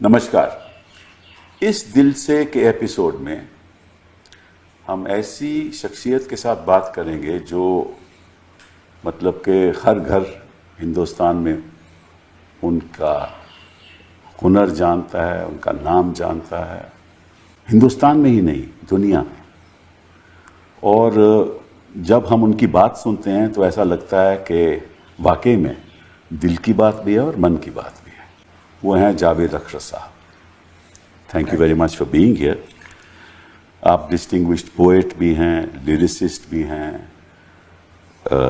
नमस्कार। इस दिल से के एपिसोड में हम ऐसी शख्सियत के साथ बात करेंगे जो मतलब कि हर घर हिंदुस्तान में उनका हुनर जानता है, उनका नाम जानता है, हिंदुस्तान में ही नहीं दुनिया में। और जब हम उनकी बात सुनते हैं तो ऐसा लगता है कि वाकई में दिल की बात भी है और मन की बात भी है। वो हैं जावेद अख्तर साहब। Thank you very much for being here. आप डिस्टिंग्विश्ड पोएट भी हैं, लिरिसिस्ट भी हैं,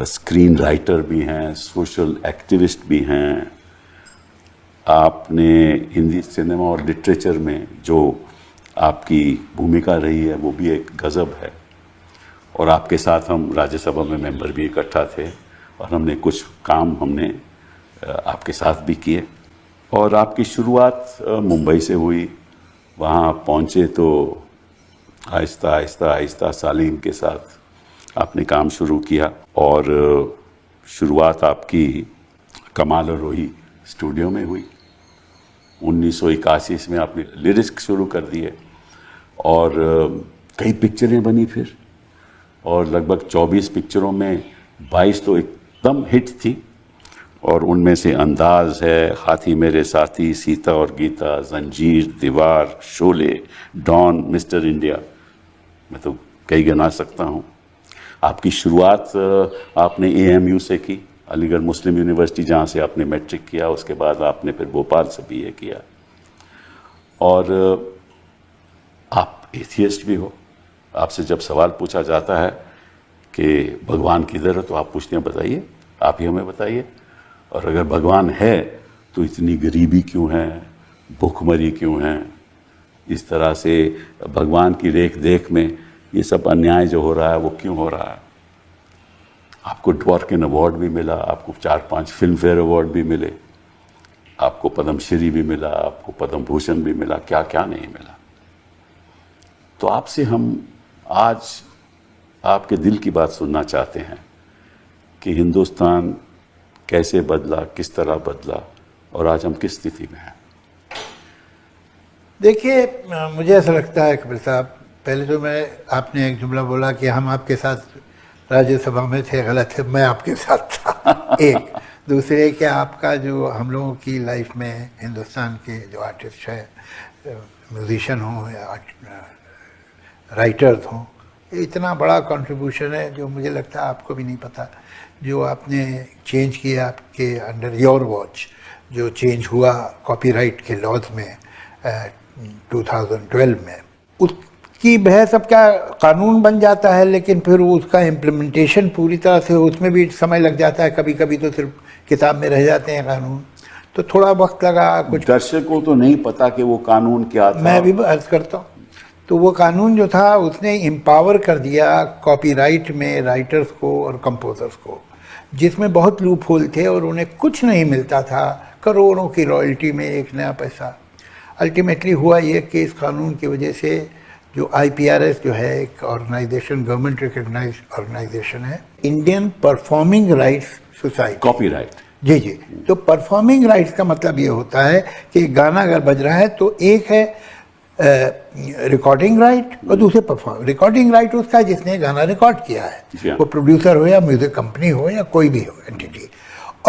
स्क्रीन राइटर भी हैं, सोशल एक्टिविस्ट भी हैं। आपने हिंदी सिनेमा और लिटरेचर में जो आपकी भूमिका रही है वो भी एक गज़ब है। और आपके साथ हम राज्यसभा में मेंबर भी इकट्ठा थे और हमने कुछ काम आपके साथ भी किए। और आपकी शुरुआत मुंबई से हुई, वहाँ आप पहुँचे तो आहिस्ता आहिस्ता आहिस्ता सालीम के साथ आपने काम शुरू किया। और शुरुआत आपकी कमाल और रोही स्टूडियो में हुई। 1981 में आपने लिरिक्स शुरू कर दिए और कई पिक्चरें बनी फिर, और लगभग 24 पिक्चरों में 22 तो एकदम हिट थी। और उनमें से अंदाज है, हाथी मेरे साथी, सीता और गीता, जंजीर, दीवार, शोले, डॉन, मिस्टर इंडिया, मैं तो कई गिना सकता हूँ। आपकी शुरुआत आपने AMU से की, अलीगढ़ मुस्लिम यूनिवर्सिटी, जहाँ से आपने मैट्रिक किया। उसके बाद आपने फिर भोपाल से BA किया। और आप एथियस्ट भी हो। आपसे जब सवाल पूछा जाता है कि भगवान किधर है तो आप पूछते हैं बताइए, आप ही हमें बताइए। और अगर भगवान है तो इतनी गरीबी क्यों है, भूखमरी क्यों है, इस तरह से भगवान की रेख देख में ये सब अन्याय जो हो रहा है वो क्यों हो रहा है। आपको ड्वार्किन अवार्ड भी मिला, आपको 4-5 फिल्म फेयर अवार्ड भी मिले, आपको पद्मश्री भी मिला, आपको पद्म भूषण भी मिला, क्या क्या नहीं मिला। तो आपसे हम आज आपके दिल की बात सुनना चाहते हैं कि हिंदुस्तान कैसे बदला, किस तरह बदला और आज हम किस स्थिति में हैं। देखिए, मुझे ऐसा लगता है कपिल साहब, पहले तो आपने एक जुमला बोला कि हम आपके साथ राज्यसभा में थे, गलत है, मैं आपके साथ था। एक दूसरे कि आपका जो हम लोगों की लाइफ में हिंदुस्तान के जो आर्टिस्ट है, म्यूजिशियन हों या राइटर्स हों, इतना बड़ा कंट्रीब्यूशन है जो मुझे लगता है आपको भी नहीं पता, जो आपने चेंज किया आपके अंडर योर वॉच, जो चेंज हुआ कॉपीराइट के लॉज में 2012 में। उसकी बहस, अब क्या कानून बन जाता है लेकिन फिर उसका इम्प्लीमेंटेशन पूरी तरह से, उसमें भी समय लग जाता है। कभी कभी तो सिर्फ किताब में रह जाते हैं कानून, तो थोड़ा वक्त लगा। कुछ दर्शकों को तो नहीं पता कि वो कानून क्या था। मैं भी अर्ज करता हूँ। तो वो कानून जो था उसने एम्पावर कर दिया कॉपीराइट में राइटर्स को और कंपोजर्स को, जिसमें बहुत लूप होल थे और उन्हें कुछ नहीं मिलता था, करोड़ों की रॉयल्टी में एक नया पैसा। अल्टीमेटली हुआ ये कि इस कानून की वजह से जो IPRS जो है, एक ऑर्गेनाइजेशन, गवर्नमेंट रिकग्नाइज ऑर्गेनाइजेशन है, Indian performing rights society, copyright. जी जी। तो परफॉर्मिंग राइट्स का मतलब ये होता है कि गाना अगर बज रहा है तो एक है रिकॉर्डिंग राइट और दूसरे परफॉर्म। रिकॉर्डिंग राइट उसका है जिसने गाना रिकॉर्ड किया है, वो प्रोड्यूसर हो या म्यूजिक कंपनी हो या कोई भी हो एंटिटी।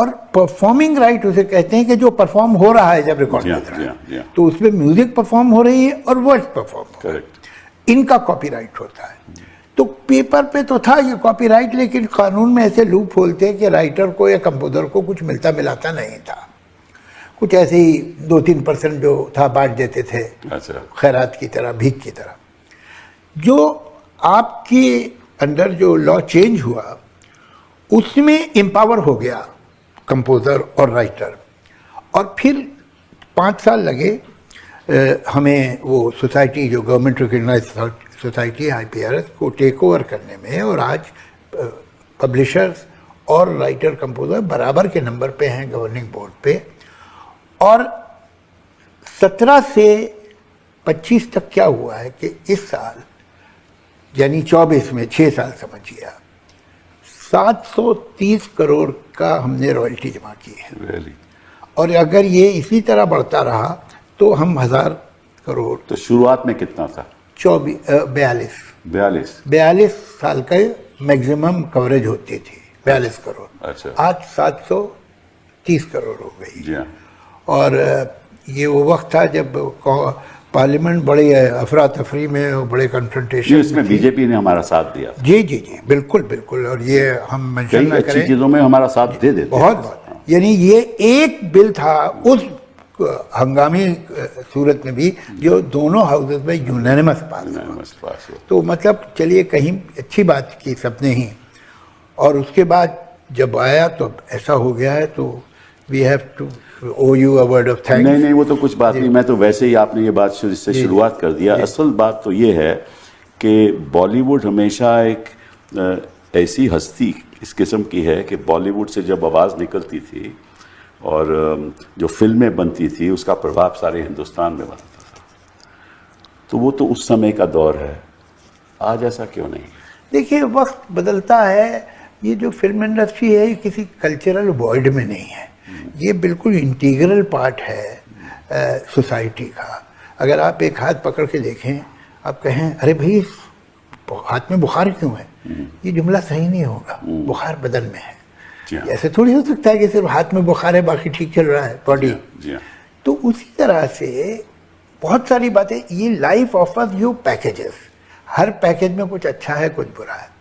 और परफॉर्मिंग राइट उसे कहते हैं कि जो परफॉर्म हो रहा है जब रिकॉर्ड कर रहा है, तो उसमें म्यूजिक परफॉर्म हो रही है और वर्ड्स परफॉर्म हो रहे हैं, इनका कॉपीराइट होता है। तो पेपर पे तो था ये कॉपीराइट, लेकिन कानून में ऐसे लूप होल थे कि राइटर को या कंपोजर को कुछ मिलता मिलाता नहीं था। कुछ ऐसे ही 2-3% जो था बांट देते थे, अच्छा, खैरात की तरह, भीख की तरह। जो आपके अंदर जो लॉ चेंज हुआ उसमें एम्पावर हो गया कंपोजर और राइटर। और फिर 5 साल लगे हमें वो सोसाइटी, जो गवर्नमेंट रिकग्नाइज सोसाइटी IPRS को टेक ओवर करने में। और आज पब्लिशर्स और राइटर कंपोजर बराबर के नंबर पे हैं गवर्निंग बोर्ड पे। और 17 से 25 तक क्या हुआ है कि इस साल यानी 24 में 6 साल समझिए, 730 करोड़ का हमने रॉयल्टी जमा की है। really? और अगर ये इसी तरह बढ़ता रहा तो हम 1000 करोड़ तो शुरुआत में कितना था? 42 साल का मैक्सिमम कवरेज होती थी, 42 करोड़। अच्छा। आज 730 करोड़ हो गई। जी हाँ। और ये वो वक्त था जब पार्लियामेंट बड़ी अफरा तफरी में और बड़े जी, कन्फ्रंटेशन इसमें बीजेपी ने हमारा साथ दिया। जी जी जी, बिल्कुल बिल्कुल। और ये हम मेंशन कई ना अच्छी करें, चीजों में हमारा साथ दे देते बहुत बहुत। यानी ये एक बिल था उस हंगामी सूरत में भी जो दोनों हाउसेस में यूनानिमस पास हुआ। तो मतलब चलिए कहीं अच्छी बात की सबने ही। और उसके बाद जब आया तो ऐसा हो गया है, तो we have to owe you a word of thanks. नहीं, वो तो कुछ बात नहीं, मैं तो वैसे ही आपने ये बात इससे शुरुआत कर दिया। असल बात तो ये है कि बॉलीवुड हमेशा एक ऐसी हस्ती इस किस्म की है कि बॉलीवुड से जब आवाज़ निकलती थी और जो फिल्में बनती थी उसका प्रभाव सारे हिंदुस्तान में बनता था। तो वो तो उस समय का दौर है, आज ऐसा क्यों नहीं? देखिए वक्त बदलता है। ये जो फिल्म इंडस्ट्री है ये किसी कल्चरल वॉइड में नहीं है, ये बिल्कुल इंटीग्रल पार्ट है सोसाइटी का। अगर आप एक हाथ पकड़ के देखें, आप कहें अरे भाई हाथ में बुखार क्यों है, ये जुमला सही नहीं होगा। बुखार बदन में है, ऐसे थोड़ी हो सकता है कि सिर्फ हाथ में बुखार है बाकी ठीक चल रहा है बॉडी। तो उसी तरह से बहुत सारी बातें, ये life offers you packages, her package में कुछ अच्छा है कुछ बुरा है।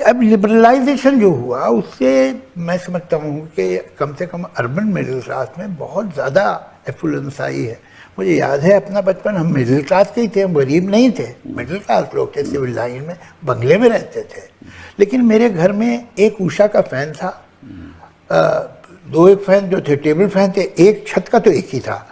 अब लिबरलाइजेशन जो हुआ उससे मैं समझता हूँ कि कम से कम अर्बन मिडिल क्लास में बहुत ज़्यादा एफ्लुएंस आई है। मुझे याद है अपना बचपन, हम मिडिल क्लास के ही थे, हम गरीब नहीं थे, मिडिल क्लास लोग थे, सिविल लाइन में बंगले में रहते थे। लेकिन मेरे घर में एक उषा का फ़ैन था, 2 एक फ़ैन जो थे टेबल फ़ैन थे, एक छत का तो एक ही था,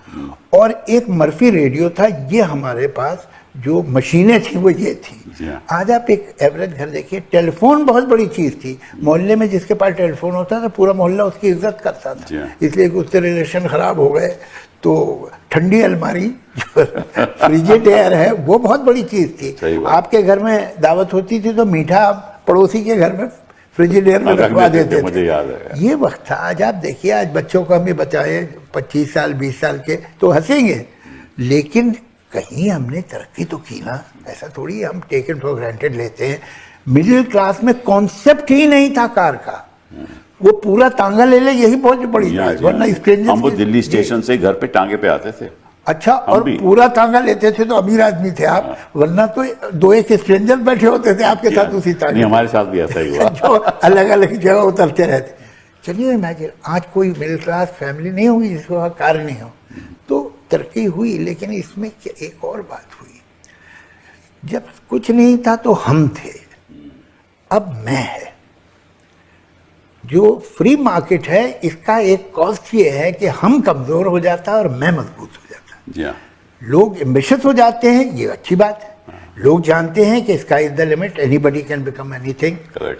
और एक मर्फी रेडियो था। ये हमारे पास जो मशीनें थी वो ये थी। आज आप एक एवरेज घर देखिए, टेलीफोन बहुत बड़ी चीज़ थी। मोहल्ले में जिसके पास टेलीफोन होता था पूरा मोहल्ला उसकी इज्जत करता था, इसलिए कि उससे रिलेशन ख़राब हो गए तो ठंडी अलमारी जो फ्रिजिडेयर है वो बहुत बड़ी चीज़ थी। आपके घर में दावत होती थी तो मीठा पड़ोसी के घर में फ्रिजिडेयर में रखवा देते थे। मुझे याद है ये वक्त था। आज आप देखिए, आज बच्चों को हमें बताए 25 साल 20 साल के तो हंसेंगे, लेकिन कहीं हमने तरक्की तो की ना। ऐसा थोड़ी हम टेकन फॉर ग्रांटेड लेते हैं। मिडिल क्लास में कॉन्सेप्ट ही नहीं था कार का, वो पूरा तांगा ले ले यही बहुत बड़ी बात, वरना स्ट्रेंजर। हम वो दिल्ली स्टेशन से घर पे टांगे पे आते थे। अच्छा, और पूरा तांगा लेते थे तो अमीर आदमी थे आप, वरना तो 2 एक स्ट्रेंजर बैठे होते थे आपके साथ उसी तांगे। नहीं, हमारे साथ भी ऐसा ही हुआ जो अलग अलग जगह उतरते रहते। चलिए इमेजिन, आज कोई मिडिल क्लास फैमिली नहीं होगी जिसको वहाँ कार नहीं हो। तो तरक्की हुई, लेकिन इसमें एक और बात हुई, जब कुछ नहीं था तो हम थे, अब मैं है। जो फ्री मार्केट है इसका एक कॉस्ट ये है कि हम कमज़ोर हो जाता है और मैं मजबूत हो जाता। लोग एम्बिशियस हो जाते हैं, ये अच्छी बात है। लोग जानते हैं कि sky is the limit, anybody can become anything,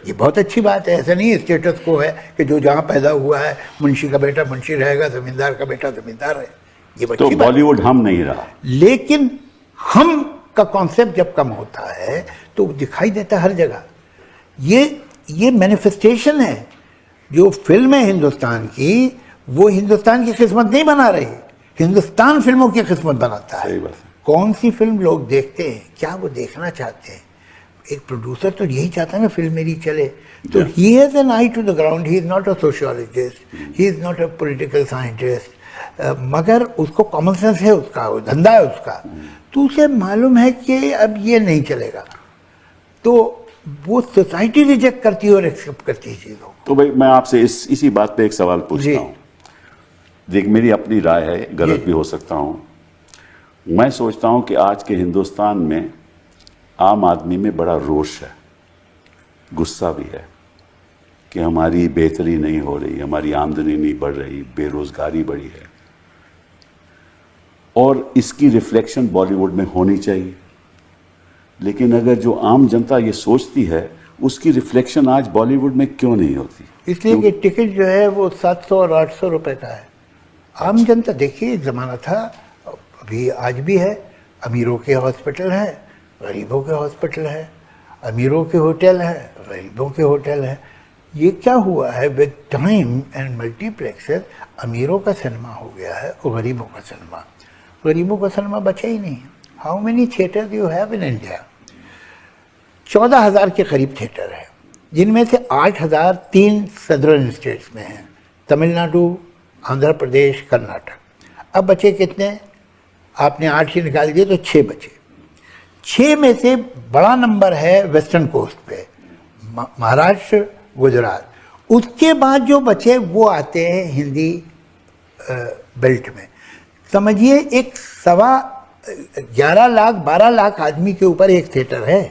ये बहुत अच्छी बात है। ऐसा नहीं स्टेटस को है कि जो जहाँ पैदा हुआ है मुंशी का बेटा मुंशी रहेगा, जमींदार का बेटा जमींदार है, ये तो बॉलीवुड हम नहीं रहा। लेकिन हम का कॉन्सेप्ट जब कम होता है तो दिखाई देता है हर जगह। ये मैनिफेस्टेशन है। जो फिल्म है हिंदुस्तान की, वो हिंदुस्तान की किस्मत नहीं बना रही, हिंदुस्तान फिल्मों की किस्मत बनाता है। कौन सी फिल्म लोग देखते हैं, क्या वो देखना चाहते हैं। एक प्रोड्यूसर तो यही चाहता है ना फिल्म मेरी चले, तो he has an eye to the ground. He is not a sociologist, he is not a political scientist, मगर उसको कॉमन सेंस है, उसका धंधा है उसका। तो उसे मालूम है कि अब ये नहीं चलेगा, तो वो सोसाइटी रिजेक्ट करती है और एक्सेप्ट करती है चीज़ों को। तो भाई मैं आपसे इसी बात पे एक सवाल पूछता हूँ। देख, मेरी अपनी राय है, गलत भी हो सकता हूँ। मैं सोचता हूँ कि आज के हिंदुस्तान में आम आदमी में बड़ा रोष है, गुस्सा भी है कि हमारी बेहतरी नहीं हो रही, हमारी आमदनी नहीं बढ़ रही, बेरोजगारी बढ़ी है, और इसकी रिफ्लेक्शन बॉलीवुड में होनी चाहिए। लेकिन अगर जो आम जनता ये सोचती है, उसकी रिफ्लेक्शन आज बॉलीवुड में क्यों नहीं होती? इसलिए कि टिकट जो है वो 700 और 800 रुपए का है। आम जनता, देखिए एक ज़माना था, अभी आज भी है, अमीरों के हॉस्पिटल हैं, गरीबों के हॉस्पिटल हैं, अमीरों के होटल हैं, गरीबों के होटल हैं। ये क्या हुआ है, विद टाइम एंड मल्टीप्लेक्सेस अमीरों का सिनेमा हो गया है और गरीबों का सिनेमा। गरीबों का सिनेमा बचा ही नहीं। How many theatre you have in India? 14,000 के करीब थिएटर है, जिनमें से 8,000 3 सदर्न स्टेट्स में हैं, तमिलनाडु, आंध्र प्रदेश, कर्नाटक। अब बचे कितने? आपने 8 ही निकाल दिए तो 6 बचे। 6 में से बड़ा नंबर है वेस्टर्न कोस्ट पे, महाराष्ट्र, गुजरात। उसके बाद जो बचे वो आते हैं हिंदी बेल्ट में। समझिए एक 11 लाख 12 लाख आदमी के ऊपर एक थिएटर है,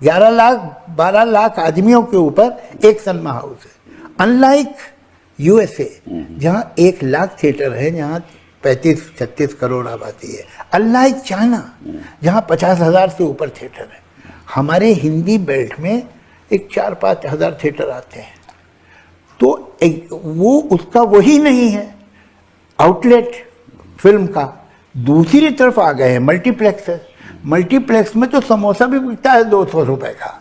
11 लाख 12 लाख आदमियों के ऊपर एक सिनेमा हाउस है। अनलाइक यूएसए जहाँ 1 लाख थिएटर है, जहाँ 35-36 करोड़ आबादी है। अनलाइक चाइना जहाँ 50,000 से ऊपर थिएटर है। हमारे हिंदी बेल्ट में एक 4-5 हज़ार थिएटर आते हैं। तो वो उसका वही नहीं है आउटलेट फिल्म का। दूसरी तरफ आ गए हैं मल्टीप्लेक्स। मल्टीप्लेक्स में तो समोसा भी बिकता है 200 रुपए का,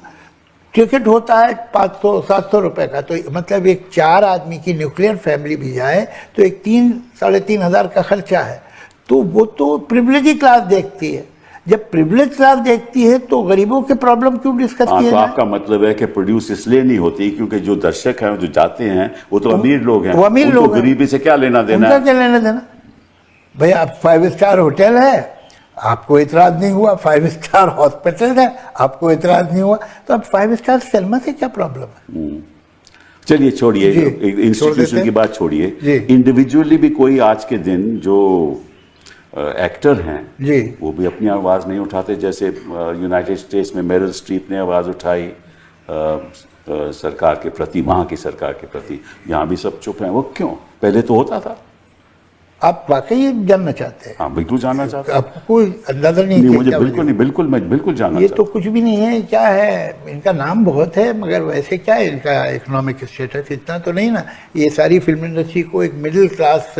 टिकट होता है 500-700 रुपए का। तो मतलब एक 4 आदमी की न्यूक्लियर फैमिली भी जाए तो एक 3-3.5 हज़ार का खर्चा है। तो वो तो प्रिविलेज क्लास देखती है। जब प्रिविलेज क्लास देखती है तो गरीबों के प्रॉब्लम क्यों डिस्कस किए? तो आपका मतलब है कि प्रोड्यूस इसलिए नहीं होती क्योंकि जो दर्शक हैं जो जाते हैं वो तो अमीर लोग हैं, वो अमीर उनको लोग हैं। गरीबी से क्या लेना देना उनका है? क्या लेना देना? भाई आप 5 स्टार होटल है, आपको इतराज नहीं हुआ। 5 स्टार हॉस्पिटल है, आपको इतराज नहीं हुआ। तो अब 5 स्टार सिनेमा से क्या प्रॉब्लम है? चलिए छोड़िए, जी, छोड़ इंस्टीट्यूशन देते की बात छोड़िए। जी। इंडिविजुअली भी कोई आज के दिन जो एक्टर हैं जी। वो भी अपनी आवाज़ नहीं उठाते। जैसे यूनाइटेड स्टेट्स में मेरिल स्ट्रीप ने आवाज़ उठाई सरकार के प्रति, वहाँ की सरकार के प्रति। यहाँ भी सब चुप हैं। वो क्यों? पहले तो होता था। आप वाकई ये जानना चाहते हैं? हाँ बिल्कुल जानना चाहता हूँ। आपको कोई अंदाजा नहीं? नहीं, कि मुझे क्या बिल्कुल नहीं, बिल्कुल मैं बिल्कुल जानना ये चाहता तो कुछ भी नहीं है। क्या है, इनका नाम बहुत है मगर वैसे क्या है इनका इकोनॉमिक स्टेटस इतना तो नहीं ना। ये सारी फिल्म इंडस्ट्री को एक मिडिल क्लास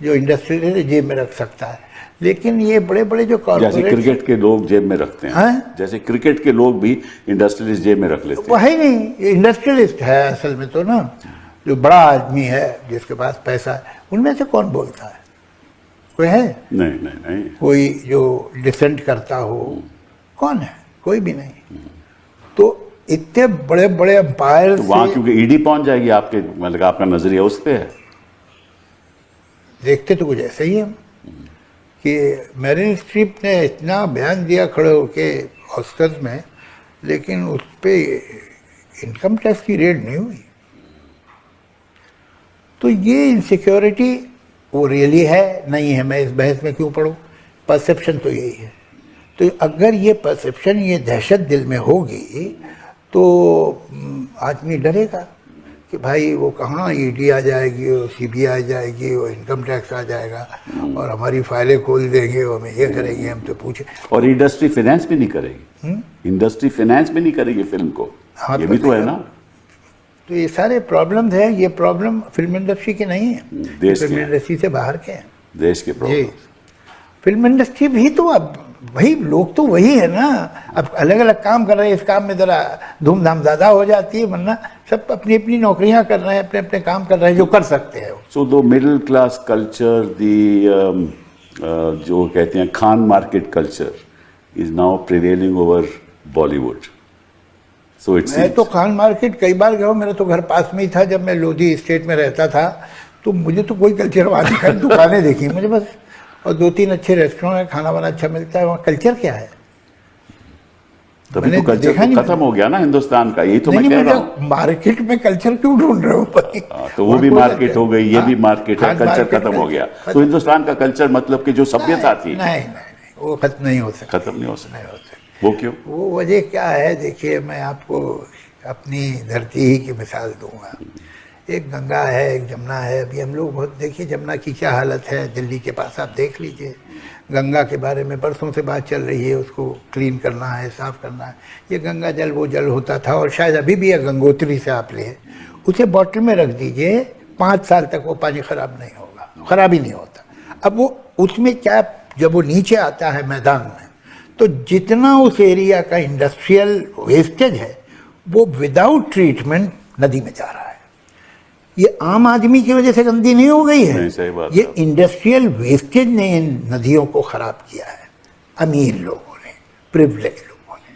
जो इंडस्ट्री है जेब में रख सकता है। लेकिन ये बड़े बड़े जो जैसे कॉर्पोरेट, क्रिकेट के लोग जेब में रखते हैं, हाँ? जैसे क्रिकेट के लोग भी इंडस्ट्रियलिस्ट जेब में रख लेते हैं। वो है ही नहीं, ये इंडस्ट्रियलिस्ट है असल में तो ना। जो बड़ा आदमी है जिसके पास पैसा है, उनमें से कौन बोलता है? कोई है? नहीं नहीं नहीं। कोई जो डिसेंट करता हो? कौन है? कोई भी नहीं। तो इतने बड़े बड़े अंपायर तो वहाँ क्योंकि ईडी पहुंच जाएगी आपके, मतलब आपका नजरिया उस पे है। देखते तो कुछ ऐसे ही हम कि मेरिल स्ट्रीप ने इतना बयान दिया खड़े होके ऑस्कर्स में, लेकिन उस पर इनकम टैक्स की रेड नहीं हुई। तो ये इनसिक्योरिटी वो रियली है नहीं है, मैं इस बहस में क्यों पढ़ूं? परसेप्शन तो यही है। तो अगर ये परसेप्शन, ये दहशत दिल में होगी तो आदमी डरेगा कि भाई वो कहाँ ईडी आ जाएगी, वो सीबीआई आ जाएगी, वो इनकम टैक्स आ जाएगा और हमारी फाइलें खोल देंगे, वो हमें ये करेंगे, हम तो पूछे। और इंडस्ट्री फाइनेंस भी नहीं करेगी। इंडस्ट्री फाइनेंस भी नहीं करेगी फिल्म को। हाँ, ये भी तो है ना। तो ये सारे प्रॉब्लम्स हैं। ये प्रॉब्लम फिल्म इंडस्ट्री के नहीं है, देश फिल्म के। इंडस्ट्री से बाहर के हैं। देश के जी, प्रॉब्लम। फिल्म इंडस्ट्री भी तो अब वही लोग तो वही है ना। अब अलग अलग काम कर रहे हैं, इस काम में ज़रा धूमधाम ज़्यादा हो जाती है, वरना सब अपनी अपनी नौकरियां कर रहे हैं, अपने अपने काम कर रहे हैं जो कर सकते हैं। सो दो मिडिल क्लास कल्चर, दी जो कहते हैं Khan market culture is now prevailing over Bollywood. So it's मैं तो खान मार्केट कई बार गया हूँ, मेरा तो घर पास में ही था। जब मैं लोधी स्टेट में रहता था तो मुझे तो कोई कल्चर वहाँ दिखा, दुकानें देखी मुझे बस, और 2-3 अच्छे रेस्टोरेंट है, खाना वाना अच्छा मिलता है। वहाँ कल्चर क्या है? तभी मैंने तो कल्चर देखा नहीं। खत्म हो गया ना हिंदुस्तान का। यही तो मैं नहीं, कह रहा मतलब हूँ। मार्केट में कल्चर क्यों ढूंढ रहे हो भाई? तो वो वहाँ भी कोई मार्केट कल्चर- हो गई, ये भी हाँ, मार्केट है, खान कल्चर मार्केट खत्म हो गया। खत्म- तो हिंदुस्तान का कल्चर मतलब कि जो सभ्यता थी नहीं, वो खत्म नहीं हो सकता। खत्म नहीं हो सकती। नहीं हो सकता। वो क्यों? वो वजह क्या है? देखिए, मैं आपको अपनी धरती ही की मिसाल दूंगा। एक गंगा है, एक जमुना है। अभी हम लोग बहुत, देखिए जमुना की क्या हालत है दिल्ली के पास, आप देख लीजिए। गंगा के बारे में बरसों से बात चल रही है, उसको क्लीन करना है, साफ़ करना है। ये गंगा जल वो जल होता था, और शायद अभी भी है, गंगोत्री से आप ले उसे बॉटल में रख दीजिए, 5 साल तक वो पानी ख़राब नहीं होगा, ख़राब ही नहीं होता। अब वो उसमें क्या, जब वो नीचे आता है मैदान में, तो जितना उस एरिया का इंडस्ट्रियल वेस्टेज है वो विदाउट ट्रीटमेंट नदी में जा रहा है। ये आम आदमी की वजह से गंदी नहीं हो गई है। नहीं, सही बात ये है। इंडस्ट्रियल वेस्टेज ने इन नदियों को खराब किया है, अमीर लोगों ने, प्रिविलेज लोगों ने।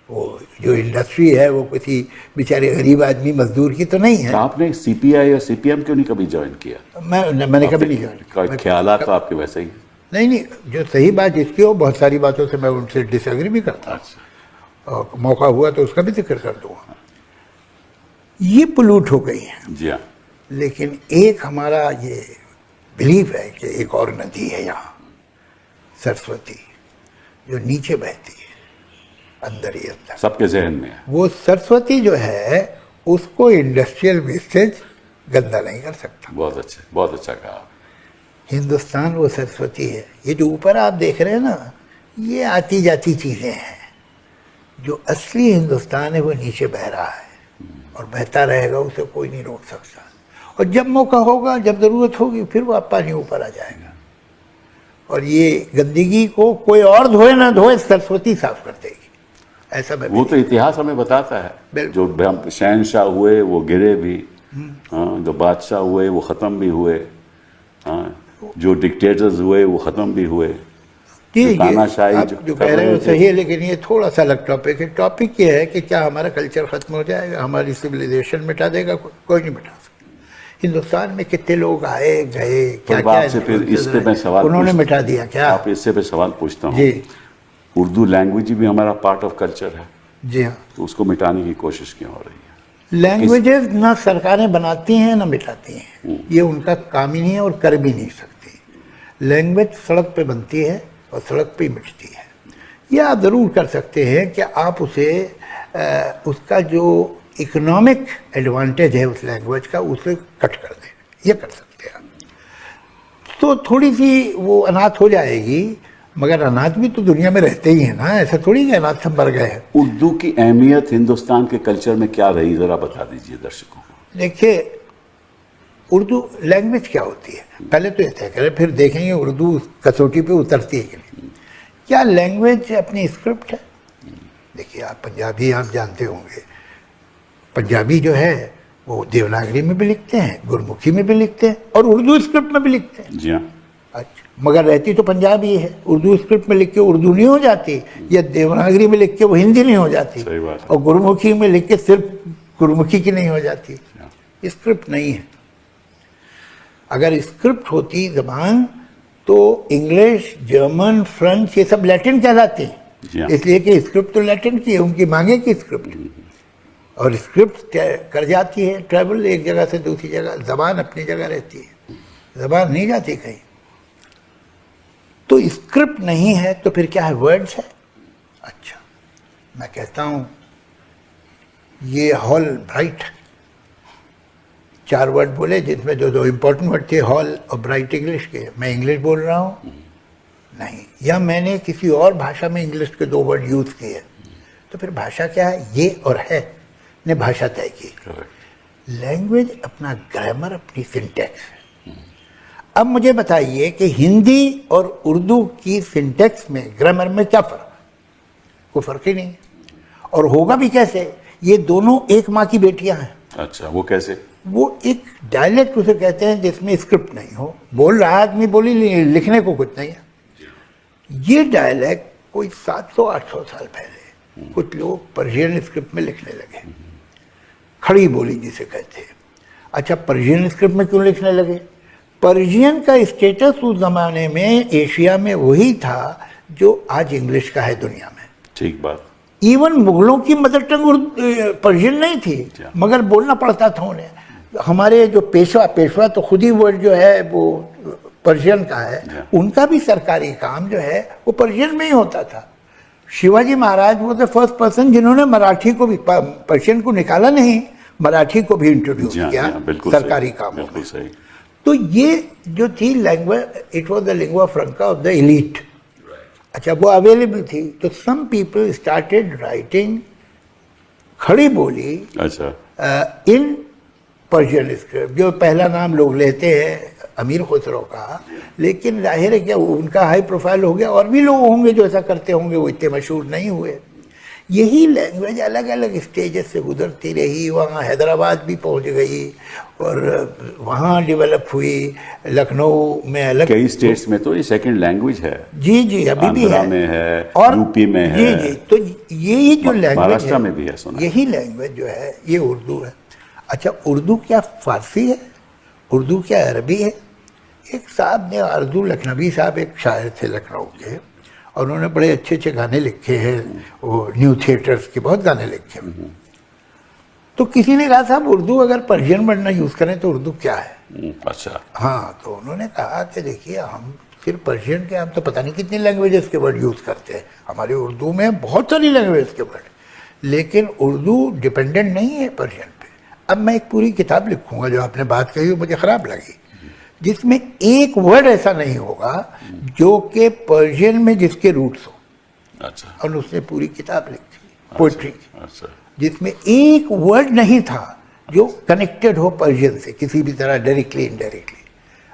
वो जो इंडस्ट्री है वो किसी बेचारे गरीब आदमी मजदूर की तो नहीं है। तो आपने सीपीआई या सीपीएम क्यों नहीं कभी ज्वाइन किया? मैंने कभी नहीं ज्वाइन। ख्याल तो आपके वैसे ही। नहीं, जो सही बात जिसकी हो, बहुत सारी बातों से मैं उनसे डिसएग्री भी करता हूँ, अच्छा, और मौका हुआ तो उसका भी जिक्र कर दूंगा। ये पोल्यूट हो गई है, जी हाँ। लेकिन एक हमारा ये बिलीफ है कि एक और नदी है यहाँ, सरस्वती, जो नीचे बहती है, अंदर ही अंदर। सबके जहन में है। वो सरस्वती जो है उसको इंडस्ट्रियल वेस्टेज गंदा नहीं कर सकता। बहुत अच्छा कहा। हिंदुस्तान वो सरस्वती है। ये जो ऊपर आप देख रहे हैं ना, ये आती जाती चीज़ें हैं। जो असली हिंदुस्तान है वो नीचे बह रहा है और बहता रहेगा, उसे कोई नहीं रोक सकता। और जब मौका होगा, जब ज़रूरत होगी, फिर वो पानी ऊपर आ जाएगा। और ये गंदगी को कोई और धोए ना धोए, सरस्वती साफ कर देगी, ऐसा मैं वो तो इतिहास हमें बताता है। जो शहनशाह हुए वो गिरे भी, हाँ, जो बादशाह हुए वो ख़त्म भी हुए, हाँ, जो डिक्टेटर्स हुए वो ख़त्म भी हुए। जी, तानाशाही आप जो कह रहे हो सही है, लेकिन ये थोड़ा सा अलग टॉपिक है। टॉपिक ये है कि क्या हमारा कल्चर ख़त्म हो जाएगा, हमारी सिविलाइजेशन मिटा देगा? कोई नहीं मिटा सकता। हिंदुस्तान में कितने लोग आए गए, क्या क्या फिर इस पे मैं सवाल उन्होंने मिटा दिया क्या? आप इससे पे सवाल पूछता हूँ। जी, उर्दू लैंग्वेज भी हमारा पार्ट ऑफ कल्चर है, जी हाँ। तो उसको मिटाने की कोशिश क्यों हो रही है? लैंग्वेजेस ना सरकारें बनाती हैं ना मिटाती हैं, ये उनका काम ही नहीं है और कर भी नहीं सकती। लैंग्वेज सड़क पे बनती है और सड़क पे ही मिटती है। ये आप ज़रूर कर सकते हैं कि आप उसे उसका जो इकोनॉमिक एडवांटेज है उस लैंग्वेज का, उसे कट कर दें, ये कर सकते हैं। तो थोड़ी सी वो अनाथ हो जाएगी, मगर अनाथ भी तो दुनिया में रहते ही हैं ना, ऐसा थोड़ी कि अनाथ सब मर गए हैं। उर्दू की अहमियत हिंदुस्तान के कल्चर में क्या रही, ज़रा बता दीजिए दर्शकों को। देखिए, उर्दू लैंग्वेज क्या होती है, पहले तो ये तय करें, फिर देखेंगे उर्दू कसौटी पे उतरती है कि नहीं। क्या लैंग्वेज अपनी स्क्रिप्ट है? देखिए, आप पंजाबी आप जानते होंगे, पंजाबी जो है वो देवनागरी में भी लिखते हैं, गुरमुखी में भी लिखते हैं और उर्दू स्क्रिप्ट में भी लिखते हैं। जी हाँ। अच्छा, मगर रहती तो पंजाबी है। उर्दू स्क्रिप्ट में लिख के उर्दू नहीं हो जाती, या देवनागरी में लिख के वो हिंदी नहीं हो जाती, सही बात है। और गुरमुखी में लिख के सिर्फ गुरमुखी की नहीं हो जाती। स्क्रिप्ट नहीं है। अगर स्क्रिप्ट होती जबान, तो इंग्लिश, जर्मन, फ्रेंच ये सब लैटिन कहलाते हैं, इसलिए कि स्क्रिप्ट तो लैटिन की है, उनकी मांगे की स्क्रिप्ट। और स्क्रिप्ट कर जाती है ट्रैवल एक जगह से दूसरी जगह, जबान अपनी जगह रहती है, जबान नहीं जाती कहीं। तो स्क्रिप्ट नहीं है तो फिर क्या है? वर्ड्स है। अच्छा, मैं कहता हूँ ये हॉल ब्राइट, 4 वर्ड बोले जिसमें जो दो इम्पोर्टेंट वर्ड थे, हॉल और ब्राइट इंग्लिश के। मैं इंग्लिश बोल रहा हूँ नहीं, या मैंने किसी और भाषा में इंग्लिश के 2 वर्ड यूज़ किए, तो फिर भाषा क्या है? ये और है ने भाषा तय की। लैंग्वेज अपना ग्रामर, अपनी सिंटैक्स है। अब मुझे बताइए कि हिंदी और उर्दू की सिंटैक्स में, ग्रामर में क्या फ़र्क? कोई फ़र्क ही नहीं है, और होगा भी कैसे? ये दोनों एक माँ की बेटियां हैं। अच्छा, वो कैसे? वो एक डायलेक्ट उसे कहते हैं जिसमें स्क्रिप्ट नहीं हो, बोल रहा आदमी बोली, लिखने को कुछ नहीं है। ये डायलेक्ट कोई 700-800 साल पहले कुछ लोग पर्शियन स्क्रिप्ट में लिखने लगे, खड़ी बोली जिसे कहते हैं। अच्छा, पर्शियन स्क्रिप्ट में क्यों लिखने लगे? पर्शियन का स्टेटस उस जमाने में एशिया में वही था जो आज इंग्लिश का है दुनिया में। ठीक बात। इवन मुगलों की मदर टंग पर्शियन नहीं थी, मगर बोलना पड़ता था उन्हें। हमारे जो पेशवा तो खुद ही वर्ड जो है वो पर्शियन का है, उनका भी सरकारी काम जो है वो पर्शियन में ही होता था। शिवाजी महाराज वो द फर्स्ट पर्सन जिन्होंने मराठी को भी, पर्शियन को निकाला नहीं, मराठी को भी इंट्रोड्यूस किया सरकारी कामों में। तो ये जो थी language, it was the lingua franca of the elite. अच्छा, वो अवेलेबल थी, तो सम पीपल स्टार्टेड राइटिंग खड़ी बोली इन पर्शियन स्क्रिप्ट। जो पहला नाम लोग लेते हैं अमीर खुसरो का, लेकिन जाहिर है क्या उनका हाई प्रोफाइल हो गया, और भी लोग होंगे जो ऐसा करते होंगे, वो इतने मशहूर नहीं हुए। यही लैंग्वेज अलग अलग स्टेजेस से गुजरती रही, वहाँ हैदराबाद भी पहुँच गई और वहाँ डेवलप हुई, लखनऊ में अलग। कई स्टेट्स में तो ये सेकंड लैंग्वेज है। जी जी, अभी भी आंध्रा है में है, और यूपी में है। जी जी, तो यही जो लैंग्वेज महाराष्ट्र है, में भी है, सुना है। यही लैंग्वेज जो है ये उर्दू है। अच्छा, उर्दू क्या फारसी है? उर्दू क्या अरबी है? एक साहब ने, उर्दू लखनवी साहब एक शायर थे लखनऊ के, और उन्होंने बड़े अच्छे अच्छे गाने लिखे हैं, वो न्यू थिएटर्स के बहुत गाने लिखे हैं। तो किसी ने कहा साहब उर्दू अगर पर्शियन वर्ड ना यूज़ करें तो उर्दू क्या है? अच्छा। हाँ, तो उन्होंने कहा कि देखिए हम सिर्फ पर्शियन के, हम तो पता नहीं कितनी लैंग्वेजेस के वर्ड यूज़ करते हैं, हमारी उर्दू में बहुत सारी लैंग्वेज के वर्ड, लेकिन उर्दू डिपेंडेंट नहीं है पर्शियन पे। अब मैं एक पूरी किताब लिखूंगा, जो आपने बात कही वो मुझे ख़राब लगी, जिसमें एक वर्ड ऐसा नहीं होगा जो कि पर्शियन में जिसके रूट्स हो। अच्छा। और उसने पूरी किताब लिखी पोइट्री की, अच्छा। जिसमें एक वर्ड नहीं था जो कनेक्टेड हो पर्शियन से किसी भी तरह, डायरेक्टली इनडायरेक्टली।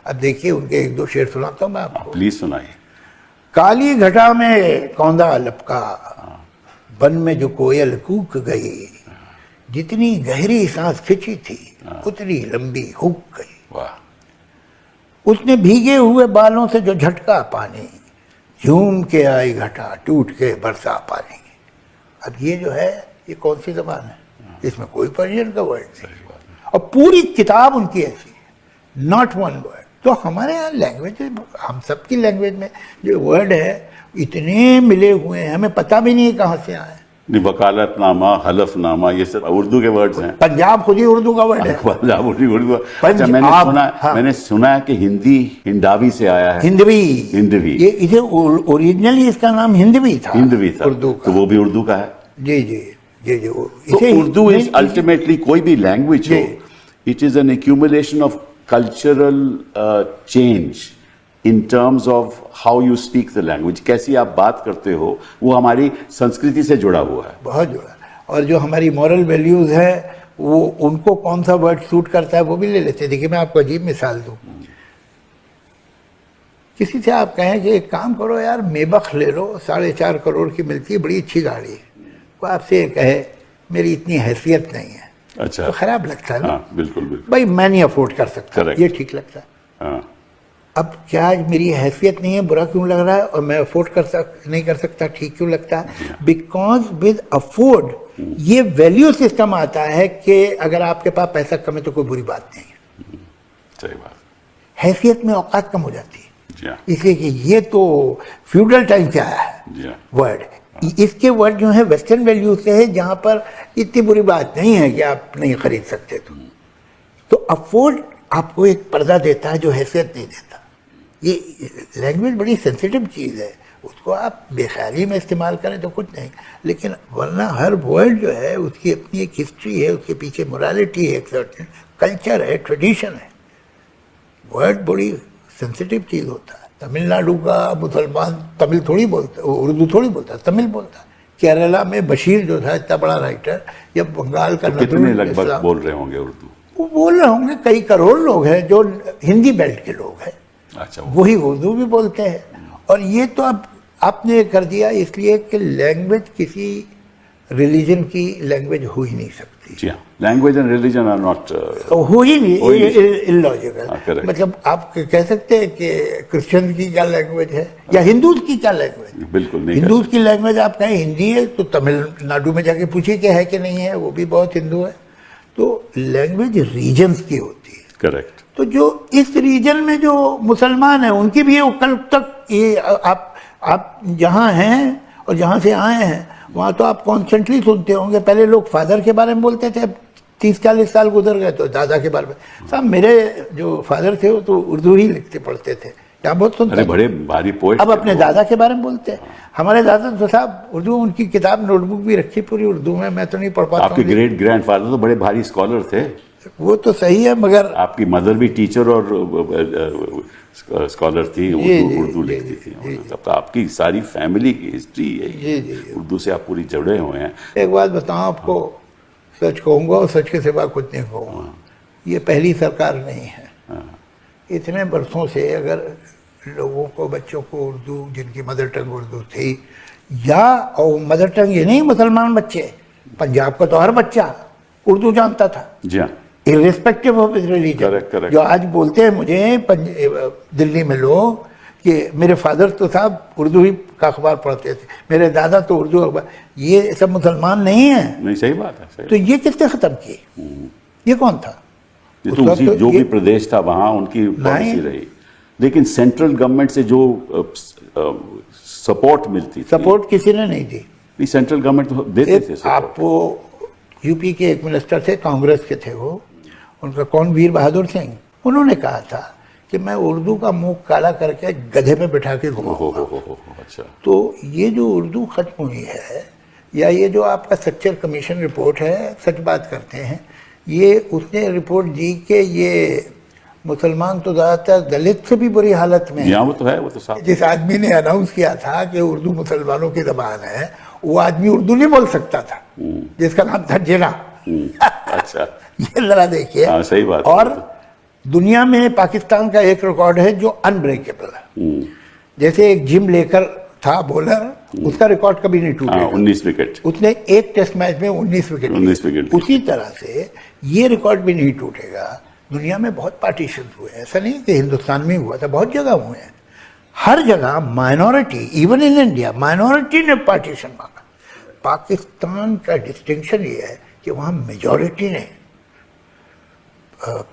अब देखिए उनके एक दो शेर सुनाता हूँ मैं आपको। प्लीज सुनाइए। काली घटा में कौंधा लपका, वन में जो कोयल कूक गई, जितनी गहरी सांस खिंची थी उतनी लंबी हुक गई। वाह। उसने भीगे हुए बालों से जो झटका पानी, झूम के आई घटा टूट के बरसा पानी। अब ये जो है ये कौन सी जबान है? इसमें कोई पर्शियन का वर्ड नहीं, और पूरी किताब उनकी ऐसी है, नॉट वन वर्ड। तो हमारे यहाँ लैंग्वेज, हम सबकी लैंग्वेज में जो वर्ड है इतने मिले हुए हैं, हमें पता भी नहीं है कहाँ से आए। वकालतनामा, हलफनामा, ये सब उर्दू के वर्ड्स हैं। पंजाब खुद ही उर्दू का वर्ड है। पंजाब उर्दू। अच्छा, पंजाब, मैंने सुना है कि हिंदी हिंदावी से आया है। हिंदवी। हिंदवी। ये इसे ओरिजिनली इसका नाम हिंदवी था। हिंदवी था उर्दू तो का। वो भी उर्दू का है। जी जी जी जी। तो उर्दू इज अल्टीमेटली, कोई भी लैंग्वेज हो, it is an accumulation of cultural change in terms of how you speak the language. कैसी आप बात करते हो वो हमारी संस्कृति से जुड़ा हुआ है, बहुत जुड़ा। और जो हमारी मॉरल वैल्यूज है वो, उनको कौन सा वर्ड सूट करता है वो भी ले लेते हैं। देखिए मैं आपको अजीब मिसाल दूं, किसी से आप कहें कि एक काम करो यार, मेबक ले लो, 4.5 करोड़ की मिलती है, बड़ी अच्छी गाड़ी है, वो आपसे कहे मेरी इतनी हैसियत नहीं है। अच्छा। तो खराब लगता है ना। हाँ, बिल्कुल बिल्कुल। भाई मैं नहीं अफोर्ड कर सकता, Correct. ये ठीक लगता है। हाँ। अब क्या मेरी हैसियत नहीं है, बुरा क्यों लग रहा है? और मैं अफोर्ड नहीं कर सकता, ठीक क्यों लगता है? बिकॉज विद अफोर्ड ये वैल्यू सिस्टम आता है कि अगर आपके पास पैसा कम है तो कोई बुरी बात नहीं है। सही बात। हैसियत में औकात कम हो जाती है, जी हाँ। इसलिए कि ये तो फ्यूडल टाइम से आया है जी हाँ। वर्ड। इसके वर्ड जो है वेस्टर्न वैल्यू से है, जहाँ पर इतनी बुरी बात नहीं है कि आप नहीं खरीद सकते। तो अफोर्ड आपको एक पर्दा देता है जो हैसियत नहीं देता। ये लैंग्वेज बड़ी सेंसिटिव चीज़ है, उसको आप बेख्याली में इस्तेमाल करें तो कुछ नहीं, लेकिन वरना हर वर्ड जो है उसकी अपनी एक हिस्ट्री है, उसके पीछे मोरालिटी है, एक सर्टेन कल्चर है, ट्रेडिशन है। वर्ड बड़ी सेंसिटिव चीज़ होता है। तमिलनाडु का मुसलमान तमिल थोड़ी बोलता, उर्दू थोड़ी बोलता, तमिल बोलता। केरला में बशीर जो था इतना बड़ा राइटर, या बंगाल का कितने लगभग बोल रहे होंगे उर्दू? वो बोल रहे होंगे कई करोड़ लोग हैं जो हिंदी बेल्ट के लोग हैं। अच्छा। वही उर्दू भी बोलते हैं। और ये तो अब आपने कर दिया इसलिए कि लैंग्वेज किसी रिलीजन की लैंग्वेज हो ही नहीं सकती। जी हाँ, language and religion are not, हो ही नहीं, इलॉजिकल। हाँ, मतलब आप कह सकते हैं कि क्रिश्चियन की क्या लैंग्वेज है या हिंदूज की क्या लैंग्वेज? बिल्कुल नहीं। हिंदूज की लैंग्वेज आप कहें हिंदी है तो तमिलनाडु में जाके पूछिए कि है कि नहीं है, वो भी बहुत हिंदू है। तो लैंग्वेज रीजन्स की होती है। करेक्ट। तो जो इस रीजन में जो मुसलमान हैं उनकी भी ये कल तक ये आप जहाँ हैं और जहाँ से आए हैं वहाँ तो आप कॉन्स्टेंटली सुनते होंगे, पहले लोग फादर के बारे में बोलते थे, अब 30-40 साल गुजर गए तो दादा के बारे में। साहब मेरे जो फादर थे वो तो उर्दू ही लिखते पढ़ते थे, क्या बहुत सुनते। बड़े भारी पोएट। अब अपने दादा के बारे में बोलते हैं। हमारे दादा तो साहब उर्दू, उनकी किताब नोटबुक भी रखी पूरी उर्दू में, मैं तो नहीं पढ़ पाता। आपके ग्रेट ग्रैंडफादर तो बड़े भारी स्कॉलर थे। वो तो सही है, मगर आपकी मदर भी टीचर और स्कॉलर थी, उर्दू लिखती थी। तब तो आपकी सारी फैमिली की हिस्ट्री है, उर्दू से आप पूरी जुड़े हुए हैं। एक बात बताऊं आपको, सच कहूँगा और सच के सिवा कुछ नहीं कहूँगा, ये पहली सरकार नहीं है। इतने बरसों से अगर लोगों को, बच्चों को उर्दू, जिनकी मदर टंग उर्दू थी या और मदर टंग ये नहीं मुसलमान बच्चे, पंजाब का तो हर बच्चा उर्दू जानता था, जी हाँ, इर्रिस्पेक्टिव ऑफ रिलीजन। Correct. जो आज बोलते हैं मुझे दिल्ली में लोग कि मेरे फादर तो साहब उर्दू ही का अखबार पढ़ते थे, मेरे दादा तो उर्दू अखबार, ये सब मुसलमान नहीं है। नहीं सही बात है, सही तो ये किसने खत्म किए? ये कौन था? ये उस तो वक्त उसी तो जो ये- भी प्रदेश था वहाँ उनकी पॉलिसी रही, लेकिन सेंट्रल गवर्नमेंट से जो सपोर्ट मिलती थी, सपोर्ट किसी ने नहीं दी। नहीं, सेंट्रल गवर्नमेंट तो देते थे support। आप वो यूपी के एक मिनिस्टर थे, कांग्रेस के थे वो, उनका कौन, वीर बहादुर सिंह, उन्होंने कहा था कि मैं उर्दू का मुंह काला करके गधे पे बिठा के घुमाऊंगा। हो, अच्छा, तो ये जो उर्दू खत्म हुई है, या ये जो आपका सच्चर कमीशन रिपोर्ट है, सच बात करते हैं, ये उसने रिपोर्ट दी कि ये मुसलमान तो ज़्यादातर दलित से भी बुरी हालत में है। यहाँ वो तो है, वो तो साफ। जिस आदमी ने अनाउंस किया था कि उर्दू मुसलमानों की ज़बान है, वो आदमी उर्दू नहीं बोल सकता था, जिसका नाम था जिना। अच्छा, ये जरा देखिए। हाँ, सही बात है। और दुनिया में पाकिस्तान का एक रिकॉर्ड है जो अनब्रेकेबल है। जैसे एक जिम लेकर था बॉलर, उसका रिकॉर्ड कभी नहीं टूटेगा। 19 विकेट, उसने एक टेस्ट मैच में 19 विकेट 19 विकेट। उसी तरह से ये रिकॉर्ड भी नहीं टूटेगा। दुनिया में बहुत पार्टीशन हुए हैं, ऐसा नहीं कि हिंदुस्तान में हुआ था, बहुत जगह हुए हैं। हर जगह minority, even in India minority ने पार्टीशन मांगा। पाकिस्तान का डिस्टिंक्शन ये है कि वहाँ मेजॉरिटी ने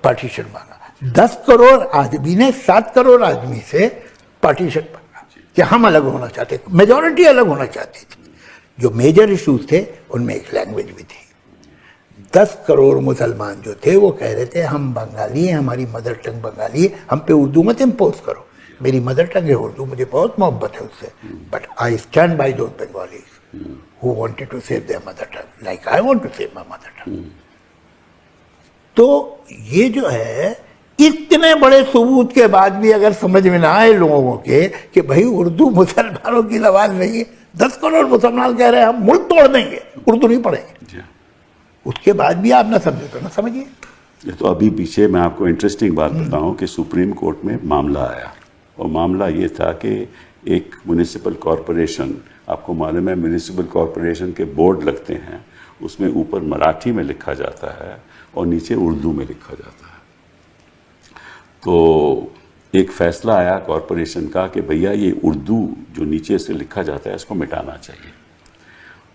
पार्टीशन मांगा। 10 करोड़ आदमी ने 7 करोड़ आदमी से पार्टीशन मांगा कि हम अलग होना चाहते, मेजॉरिटी अलग होना चाहती थी। जो मेजर इश्यूज थे उनमें एक लैंग्वेज भी थी। 10 करोड़ मुसलमान जो थे वो कह रहे थे हम बंगाली हैं, हमारी मदर टंग बंगाली है, हम पे उर्दू मत इम्पोज करो। मेरी मदर टंग है उर्दू, मुझे बहुत मोहब्बत है उससे, but I stand by those Bengalis who wanted to save their mother tongue like I want to save my mother tongue. तो ये जो है, इतने बड़े सबूत के बाद भी अगर समझ में ना आए लोगों के कि भाई उर्दू मुसलमानों की आवाज नहीं है, 10 करोड़ मुसलमान कह रहे हैं हम मुल्क तोड़ देंगे, उर्दू नहीं पढ़ेंगे, उसके बाद भी आप ना समझे तो ना समझिए। ये तो अभी पीछे मैं आपको इंटरेस्टिंग बात बताऊं कि सुप्रीम कोर्ट में मामला आया, और मामला ये था कि एक म्युनिसिपल कॉरपोरेशन, आपको मालूम है म्युनिसिपल कॉरपोरेशन के बोर्ड लगते हैं, उसमें ऊपर मराठी में लिखा जाता है और नीचे उर्दू में लिखा जाता है। तो एक फैसला आया कॉरपोरेशन का कि भैया ये उर्दू जो नीचे से लिखा जाता है इसको मिटाना चाहिए।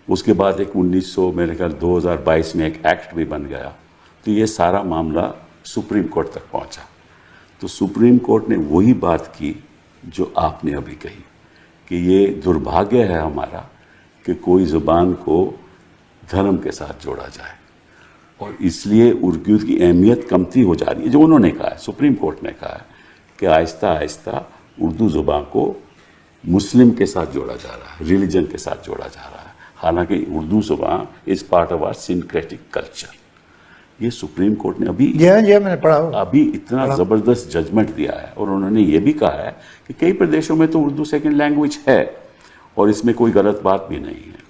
उसके बाद एक 1900 मेरे ख्याल 2022 में एक एक्ट भी बन गया। तो ये सारा मामला सुप्रीम कोर्ट तक पहुंचा। तो सुप्रीम कोर्ट ने वही बात की जो आपने अभी कही कि ये दुर्भाग्य है हमारा कि कोई ज़ुबान को धर्म के साथ जोड़ा जाए, और इसलिए उर्दू की अहमियत कमती हो जा रही है। जो उन्होंने कहा है, सुप्रीम कोर्ट ने कहा है कि आहिस्ता आहिस्ता उर्दू ज़ुबान को मुस्लिम के साथ जोड़ा जा रहा है, रिलीजन के साथ जोड़ा जा रहा है। हालांकि उर्दू ज़ुबान is part of our syncretic culture. ये सुप्रीम कोर्ट ने अभी मैंने पढ़ा अभी इतना ज़बरदस्त जजमेंट दिया है, और उन्होंने ये भी कहा है कि कई प्रदेशों में तो उर्दू सेकंड लैंग्वेज है और इसमें कोई गलत बात भी नहीं है।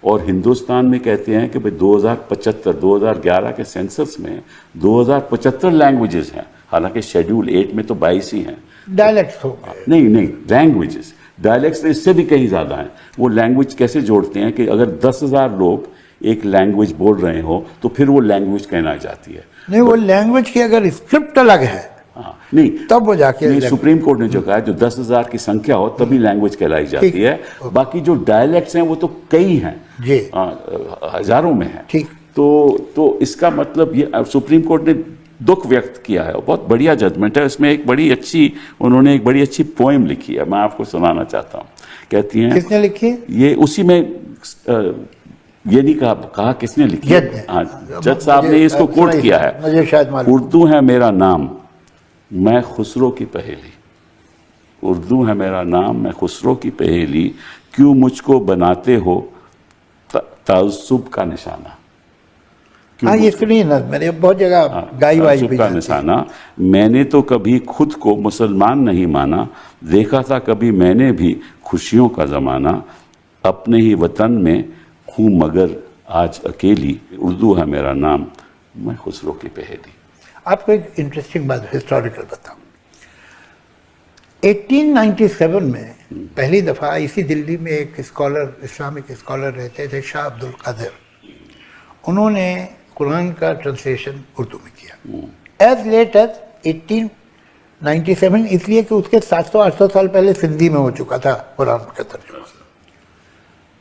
और हिंदुस्तान में कहते हैं कि भाई 2011 के सेंसस में 2075 लैंग्वेजेस हैं, हालांकि शेड्यूल 8 में तो 22 ही हैं। डायलेक्ट हो गए। नहीं, लैंग्वेजेस, डायलेक्ट्स इससे भी कहीं ज़्यादा हैं। वो लैंग्वेज कैसे जोड़ते हैं कि अगर 10,000 लोग एक लैंग्वेज बोल रहे हो तो फिर वो लैंग्वेज कहलाई जाती है। नहीं, वो लैंग्वेज की अगर स्क्रिप्ट अलग है, हाँ, नहीं तब वो जाके नहीं, सुप्रीम कोर्ट ने जो कहा है जो 10,000 की संख्या हो तभी लैंग्वेज कहलाई जाती है। बाकी जो डायलेक्ट्स हैं वो तो कई हैं जी, हजारों में है। ठीक। तो इसका मतलब ये सुप्रीम कोर्ट ने दुख व्यक्त किया है, और बहुत बढ़िया जजमेंट है। इसमें उन्होंने एक बड़ी अच्छी पोएम लिखी है, मैं आपको सुनाना चाहता हूँ। कहती हैं, किसने लिखी? ये उसी में ये नहीं कहा किसने लिखी है, जज साहब ने इसको कोट किया है। मुझे शायद मालूम। उर्दू है मेरा नाम, मैं खुसरो की पहेली। उर्दू है मेरा नाम, मैं खुसरो की पहेली, क्यों मुझको बनाते हो ताज्जुब का निशाना। हाँ, ये सुनी ना मैंने बहुत जगह गाई वाई भी का निशाना। मैंने तो कभी खुद को मुसलमान नहीं माना, देखा था कभी मैंने भी खुशियों का ज़माना, अपने ही वतन में हूँ मगर आज अकेली, उर्दू है मेरा नाम, मैं खुसरो की पहेली। आपको एक इंटरेस्टिंग बात हिस्टोरिकल बताऊं। 1897 में पहली दफ़ा इसी दिल्ली में एक स्कॉलर, इस्लामिक स्कॉलर रहते थे, शाह अब्दुल कादिर, उन्होंने कुरान का ट्रांसलेशन उर्दू में किया एज लेट एज 1897, इसलिए कि उसके 700-800 साल पहले सिंधी में हो चुका था कुरान का तर्जुमा।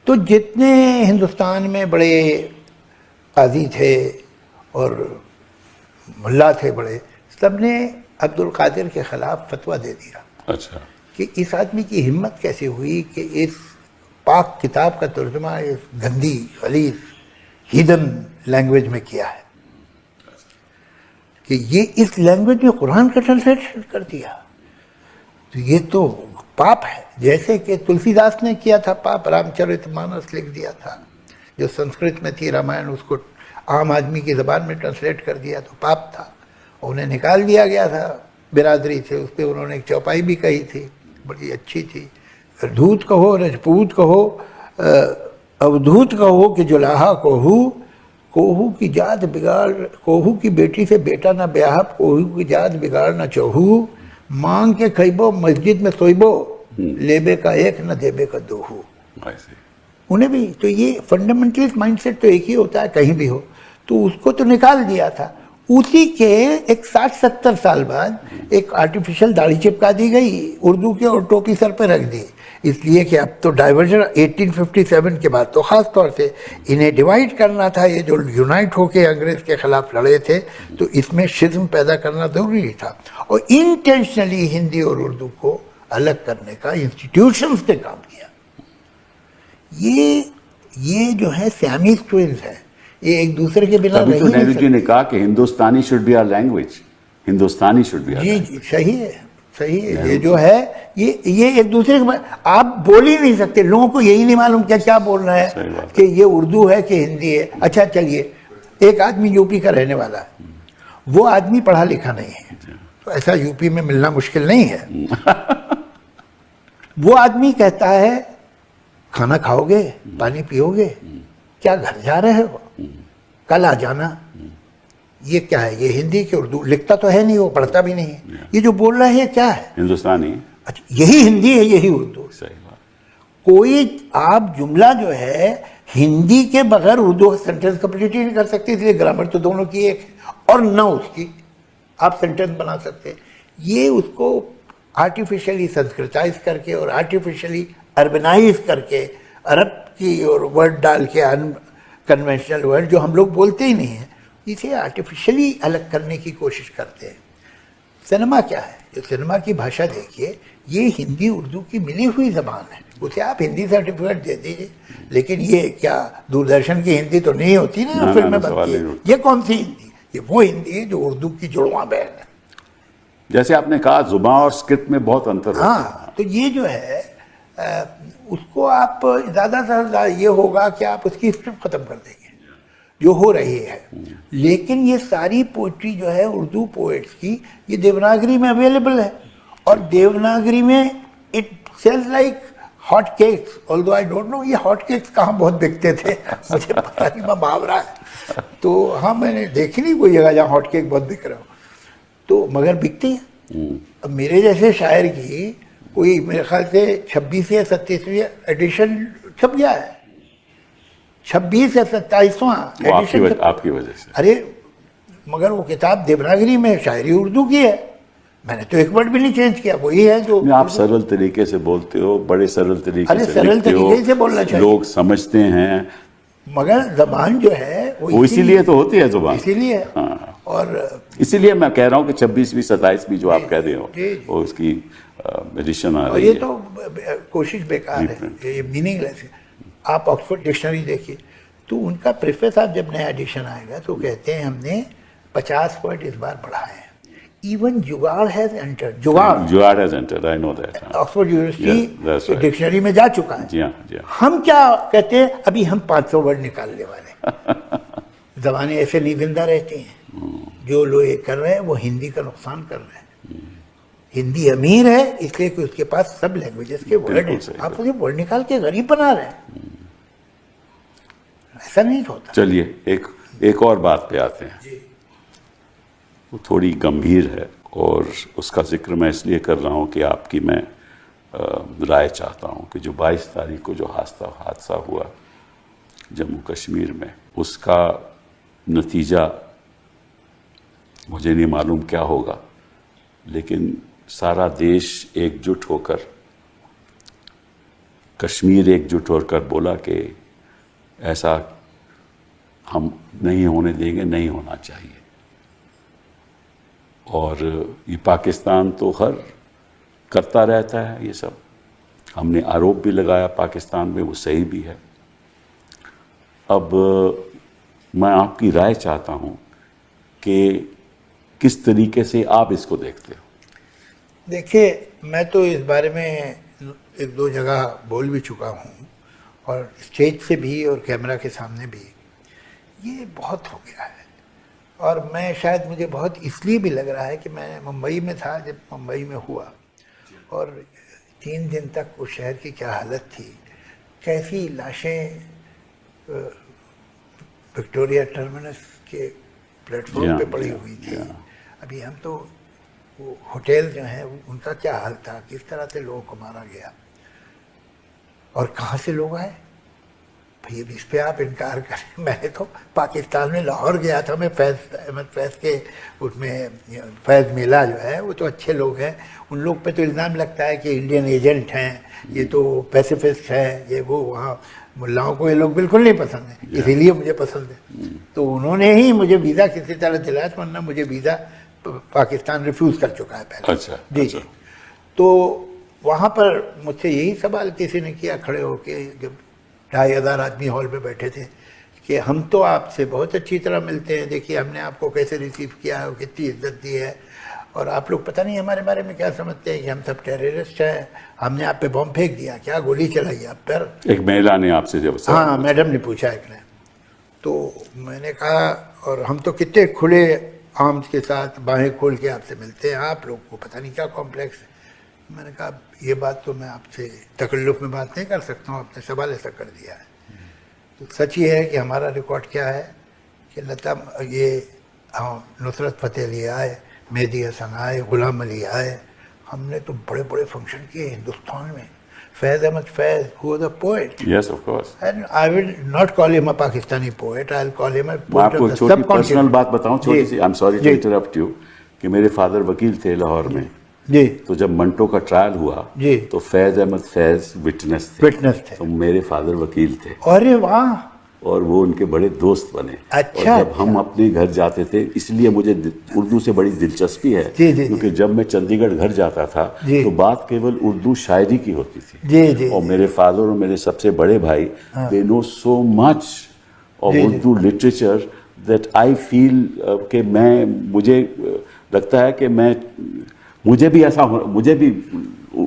तो जितने हिंदुस्तान में बड़े काजी थे और मुल्ला थे बड़े, सब ने अब्दुल कादिर के ख़िलाफ़ फतवा दे दिया। अच्छा। कि इस आदमी की हिम्मत कैसे हुई कि इस पाक किताब का तर्जुमा इस गंदी गलीज़ हिडन लैंग्वेज में किया है, कि ये इस लैंग्वेज में कुरान का ट्रांसलेशन कर दिया, तो ये तो पाप है। जैसे कि तुलसीदास ने किया था पाप, रामचरितमानस लिख दिया था जो संस्कृत में थी रामायण, उसको आम आदमी की ज़बान में ट्रांसलेट कर दिया तो पाप था। उन्हें निकाल दिया गया था बिरादरी से, उस पर उन्होंने एक चौपाई भी कही थी, बड़ी अच्छी थी। धूत कहो, रजपूत कहो, अवधूत कहो कि जुलाहा कोहू की जात बिगाड़, कोहू की बेटी से बेटा ना ब्याह, कोहू की जात बिगाड़ ना चहू, मांग के खइबो मस्जिद में सोइबो, लेबे का एक न देबे का दोहू। उन्हें भी तो ये फंडामेंटलिस्ट माइंडसेट तो एक ही होता है कहीं भी हो, तो उसको तो निकाल दिया था। उसी के एक 60-70 साल बाद एक आर्टिफिशियल दाढ़ी चिपका दी गई उर्दू के और टोपी सर पर रख दी, इसलिए कि अब तो डाइवर्जन 1857 के बाद तो ख़ास तौर से इन्हें डिवाइड करना था। ये जो यूनाइट होके अंग्रेज़ के ख़िलाफ़ लड़े थे, तो इसमें शिज़्म पैदा करना ज़रूरी था, और इंटेंशनली हिंदी और उर्दू को अलग करने का इंस्टीट्यूशंस ने काम किया। ये जो है सियामीज़ ट्विन्स हैं, ये एक दूसरे के बिना तभी नहीं तो रह नेहरू जी सकते। ने कहा कि Hindustani should be our language, Hindustani should be our जी लैंग्वेज। जी सही है, सही है। ये जो है ये एक दूसरे के, आप बोल ही नहीं सकते, लोगों को यही नहीं मालूम क्या बोल रहा सही है बात कि ये उर्दू है कि हिंदी है। अच्छा चलिए, एक आदमी यूपी का रहने वाला है, वो आदमी पढ़ा लिखा नहीं है, तो ऐसा यूपी में मिलना मुश्किल नहीं है। वो आदमी कहता है खाना खाओगे, पानी पियोगे, क्या घर जा रहे हो, कल आ जाना। ये क्या है, ये हिंदी की उर्दू, लिखता तो है नहीं, वो पढ़ता भी नहीं है, ये जो बोल रहा है ये क्या है? हिंदुस्तानी। अच्छा, यही हिंदी है, यही उर्दू। सही बात। कोई आप जुमला जो है हिंदी के बगैर उर्दू सेंटेंस कंप्लीट ही नहीं कर सकते, इसलिए ग्रामर तो दोनों की एक है, और न उसकी आप सेंटेंस बना सकते। ये उसको आर्टिफिशियली संस्कृताइज करके और आर्टिफिशियली अर्बनाइज करके अरब की और वर्ड डाल के कन्वेंशनल वर्ड जो हम लोग बोलते ही नहीं हैं, इसे आर्टिफिशियली अलग करने की कोशिश करते हैं। सिनेमा क्या है, जो सिनेमा की भाषा देखिए, ये हिंदी उर्दू की मिली हुई ज़बान है, उसे आप हिंदी सर्टिफिकेट दे दीजिए, लेकिन ये क्या दूरदर्शन की हिंदी तो नहीं होती ना, फिल्में बनती है। ये कौन सी हिंदी? ये वो हिंदी है जो उर्दू की जुड़वां बहन है। जैसे आपने कहा जुबान और स्क्रिप्ट में बहुत अंतर होता है। हाँ, तो ये जो है उसको आप ज़्यादा से ज़्यादा ये होगा कि आप उसकी स्क्रिप्ट ख़त्म कर देंगे जो हो रही है, लेकिन ये सारी पोइट्री जो है उर्दू पोएट्स की, ये देवनागरी में अवेलेबल है, और देवनागरी में it sells like hot cakes, although I don't know ये हॉट केक्स कहाँ बहुत बिकते थे, मुझे पता नहीं, मैं मुहावरा है तो हाँ, मैंने देखी नहीं कोई जगह जहाँ हॉट केक बहुत बिक रहा हो, तो मगर बिकती है। अब मेरे जैसे शायर की कोई मेरे ख्याल से 26 या 27वीं एडिशन छप गया है, 26 या 27वां एडिशन आपकी वजह से। अरे मगर वो किताब देवनागरी में, शायरी उर्दू की है, मैंने तो एक वर्ड भी नहीं चेंज किया, वही है जो आप सरल तरीके से बोलते हो, बड़े सरल तरीके अरे से सरल लिखते हो, तरीके से बोलना चाहिए, लोग समझते हैं, मगर जबान जो है वो इसीलिए तो होती है जुबान। इसीलिए हाँ। और इसीलिए मैं कह रहा हूँ कि 26वीं 27वीं जो आप कह रहे हो, जी, जी। वो उसकी एडिशन आ और रही ये है। तो कोशिश बेकार है, ये मीनिंगलेस है। आप ऑक्सफोर्ड डिक्शनरी देखिए, तो उनका प्रेफेस आप जब नया एडिशन आएगा तो कहते हैं हमने 50 वर्ड इस बार बढ़ाए हैं। इवन जुगाड़ हैज एंटर्ड, जुगाड़ has entered, I know that. Oxford Yeah, that's university right. Dictionary में जा चुका है। जी हाँ, जी हाँ। हम क्या कहते हैं, अभी हम 500 वर्ड निकालने वाले। ज़बानें ऐसे नहीं जिंदा रहती हैं, जो लोग ये कर रहे हैं वो हिंदी का नुकसान कर रहे हैं। हिंदी अमीर है इसलिए कि उसके पास सब लैंग्वेजेस के वर्ड बिल्कुल हैं, सही, आप उसे वर्ड निकाल के गरीब बना रहे हैं, ऐसा नहीं होता। चलिए एक और बात पे आते हैं, वो थोड़ी गंभीर है और उसका जिक्र मैं इसलिए कर रहा हूँ कि आपकी मैं राय चाहता हूँ कि जो 22 तारीख को जो हादसा हुआ जम्मू कश्मीर में, उसका नतीजा मुझे नहीं मालूम क्या होगा, लेकिन सारा देश एकजुट होकर, कश्मीर एकजुट होकर बोला कि ऐसा हम नहीं होने देंगे, नहीं होना चाहिए। और ये पाकिस्तान तो हर करता रहता है ये सब, हमने आरोप भी लगाया पाकिस्तान में, वो सही भी है। अब मैं आपकी राय चाहता हूँ कि किस तरीके से आप इसको देखते हो? देखिए, मैं तो इस बारे में 1-2 जगह बोल भी चुका हूँ, और स्टेज से भी और कैमरा के सामने भी। ये बहुत हो गया है, और मैं शायद मुझे बहुत इसलिए भी लग रहा है कि मैं मुंबई में था जब मुंबई में हुआ, और 3 दिन तक उस शहर की क्या हालत थी, कैसी लाशें विक्टोरिया टर्मिनस के प्लेटफॉर्म पे पड़ी हुई थी। अभी हम तो वो होटल जो है उनका क्या हाल था, किस तरह से लोगों को मारा गया, और कहाँ से लोग आए भाई, इस पे आप इनकार करें। मैंने तो पाकिस्तान में लाहौर गया था, मैं अहमद फैज़ के उसमें, फैज़ मेला जो है वो तो अच्छे लोग हैं, उन लोग पे तो इल्ज़ाम लगता है कि इंडियन एजेंट हैं, ये तो पैसिफिस्ट हैं, ये वो। वहाँ मुल्लाओं को ये लोग बिल्कुल नहीं पसंद है, इसीलिए मुझे पसंद है। तो उन्होंने ही मुझे वीज़ा किसी तरह दिलाया, वरना मुझे वीज़ा पाकिस्तान रिफ्यूज़ कर चुका है पहले। अच्छा, जी अच्छा। तो वहाँ पर मुझसे यही सवाल किसी ने किया खड़े होके, जब 2500 आदमी हॉल में बैठे थे, कि हम तो आपसे बहुत अच्छी तरह मिलते हैं, देखिए हमने आपको कैसे रिसीव किया है, कितनी इज्जत दी है, और आप लोग पता नहीं हमारे बारे में क्या समझते हैं कि हम सब टेररिस्ट हैं, हमने आप पे बम फेंक दिया क्या, गोली चलाई आप पर। एक महिला ने आपसे जब हाँ, मैडम ने पूछा एक ने, तो मैंने कहा, और हम तो कितने खुले आर्म्स के साथ बाहें खोल के आपसे मिलते हैं, आप लोग को पता नहीं क्या कॉम्प्लेक्स है। मैंने कहा ये बात तो मैं आपसे तकल्लुफ़ में बात नहीं कर सकता हूँ, आपने सवाल ऐसा कर दिया है। तो सच ये है कि हमारा रिकॉर्ड क्या है कि नुसरत फ़तेह अली आए, मेहदी हसन आए, गुलाम अली आए, हमने तो बड़े बड़े फंक्शन किए हिंदुस्तान में। फैज़ अहमद फैज़, who was a poet. Yes, of course. And I will not call him a Pakistani poet, I'll call him a मैं poet आपको of the छोटी subcontinent. पर्सनल बात बताऊं, छोटी सी, आई एम सॉरी टू जी। इंटरप्ट यू, कि मेरे फादर वकील थे लाहौर में, जी, तो जब मंटो का ट्रायल हुआ जी। तो फैज़ अहमद फैज़ विटनेस थे, विटनेस थे। तो मेरे फादर वकील थे, अरे वाह, और वो उनके बड़े दोस्त बने। अच्छा, और जब हम अपने घर जाते थे, इसलिए मुझे उर्दू से बड़ी दिलचस्पी है, जी, जी, क्योंकि जब मैं चंडीगढ़ घर जाता था जी। तो बात केवल उर्दू शायरी की होती थी। जी, जी, और मेरे फादर और मेरे सबसे बड़े भाई, they know so much of जी, जी। Urdu literature that I feel कि मुझे लगता है कि मुझे भी ऐसा मुझे भी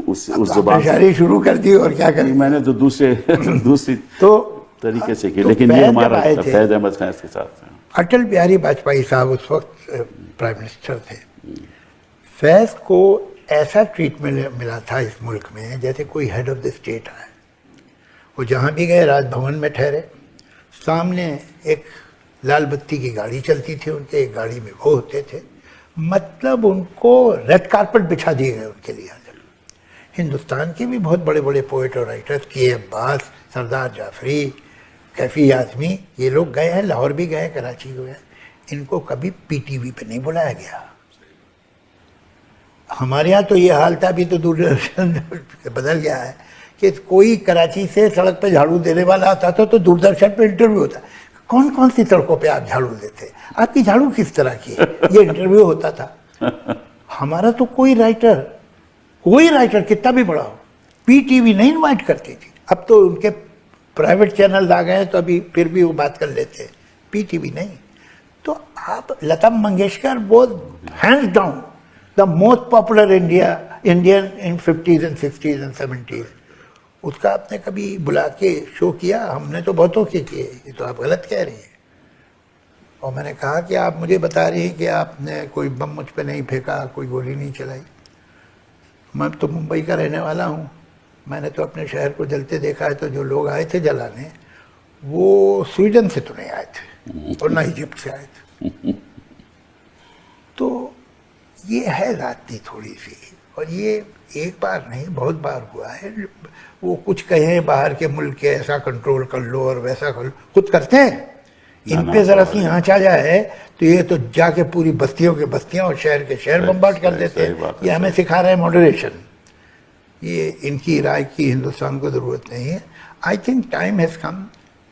उस ज़बान शायरी शुरू कर दी, और क्या करें। मैंने तो दूसरी तो तरीके से की, तो लेकिन ये फैज़ हमारा जब आए थे, फैज़ अहमद फैज़ के साथ है। अटल बिहारी वाजपेयी साहब उस वक्त प्राइम मिनिस्टर थे। फैज़ को ऐसा ट्रीटमेंट मिला था इस मुल्क में जैसे कोई हेड ऑफ द स्टेट आए। वो जहाँ भी गए राजभवन में ठहरे, सामने एक लाल बत्ती की गाड़ी चलती थी उनके, एक गाड़ी में वो होते थे, मतलब उनको रेड कारपेट बिछा दिए गए उनके लिए। हिंदुस्तान के भी बहुत बड़े बड़े पोइट और राइटर्स, के अब्बास, सरदार जाफरी, कैफी आज़मी, ये लोग गए हैं, लाहौर भी गए, कराची गए, इनको कभी पीटीवी पे नहीं बुलाया गया। हमारे यहाँ तो ये हाल था, अभी तो दूरदर्शन बदल गया है, कि कोई कराची से सड़क पे झाड़ू देने वाला आता था तो दूरदर्शन पे इंटरव्यू होता, कौन कौन सी सड़कों पे आप झाड़ू देते, आपकी झाड़ू किस तरह की है, ये इंटरव्यू होता था। हमारा तो कोई राइटर कितना भी बड़ा हो, पीटीवी नहीं इनवाइट करती थी। अब तो उनके प्राइवेट चैनल आ गए हैं, तो अभी फिर भी वो बात कर लेते हैं, पीटीवी नहीं। तो आप लता मंगेशकर वो hands down the most popular Indian in 50s and 60s and 70s, उसका आपने कभी बुला के शो किया? हमने तो बहुतों के किए, ये तो आप गलत कह रही हैं। और मैंने कहा कि आप मुझे बता रही हैं कि आपने कोई बम मुझ पे नहीं फेंका, कोई गोली नहीं चलाई। मैं तो मुंबई का रहने वाला हूँ, मैंने तो अपने शहर को जलते देखा है। तो जो लोग आए थे जलाने, वो स्वीडन से तो नहीं आए थे और ना इजिप्ट से आए थे। तो ये है राजनीति थोड़ी सी। और ये एक बार नहीं बहुत बार हुआ है। वो कुछ कहें बाहर के मुल्क के ऐसा कंट्रोल कर लो और वैसा कर लो, खुद करते हैं। इन पे जरा सी आँच आ जाए तो ये तो जाके पूरी बस्तियों के बस्तियां और शहर के शहर बम्बार्ड कर देते हैं। ये हमें सिखा रहे हैं मॉडरेशन। ये इनकी राय की हिंदुस्तान को जरूरत नहीं है। I think time has come.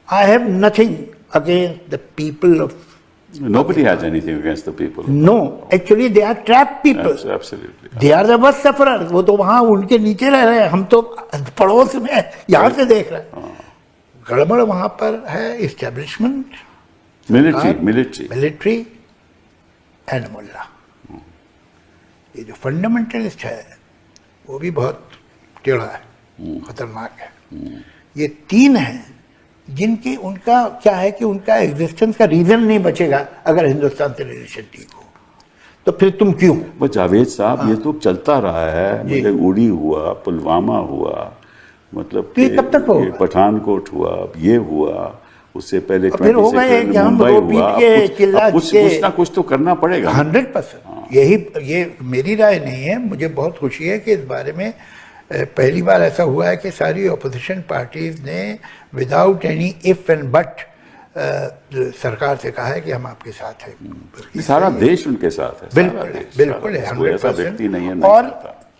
I have nothing against the people of Nobody has anything against the people. No, actually they are trapped people. Absolutely. They are the worst sufferers. वो तो वहाँ उनके नीचे रह रहे हैं, हम तो पड़ोस में यहाँ से देख रहे हैं। गड़बड़ वहाँ पर है एस्टेब्लिशमेंट, मिलिट्री एंड मुल्ला। ये जो फंडामेंटलिस्ट है वो भी बहुत टेढ़ा है, खतरनाक है। ये तीन हैं जिनकी उनका क्या है कि उनका एग्जिस्टेंस का रीजन नहीं बचेगा अगर हिंदुस्तान से रिलेशन ठीक हो। तो फिर तुम क्यों? वो जावेद साहब ये तो चलता रहा है। मतलब उड़ी हुआ, पुलवामा हुआ, मतलब तो ये कब तक होगा? पठानकोट हुआ, ये हुआ, उससे पहले फिर होगा मुंबई हुआ। कुछ ना कुछ तो करना पड़ेगा। 100%। ये मेरी राय नहीं है। मुझे बहुत खुशी है कि इस बारे में पहली बार ऐसा हुआ है कि सारी अपोजिशन पार्टीज ने without any if and but सरकार से कहा है कि हम आपके साथ हैं। सारा देश उनके साथ है। बिल्कुल है, 100%। और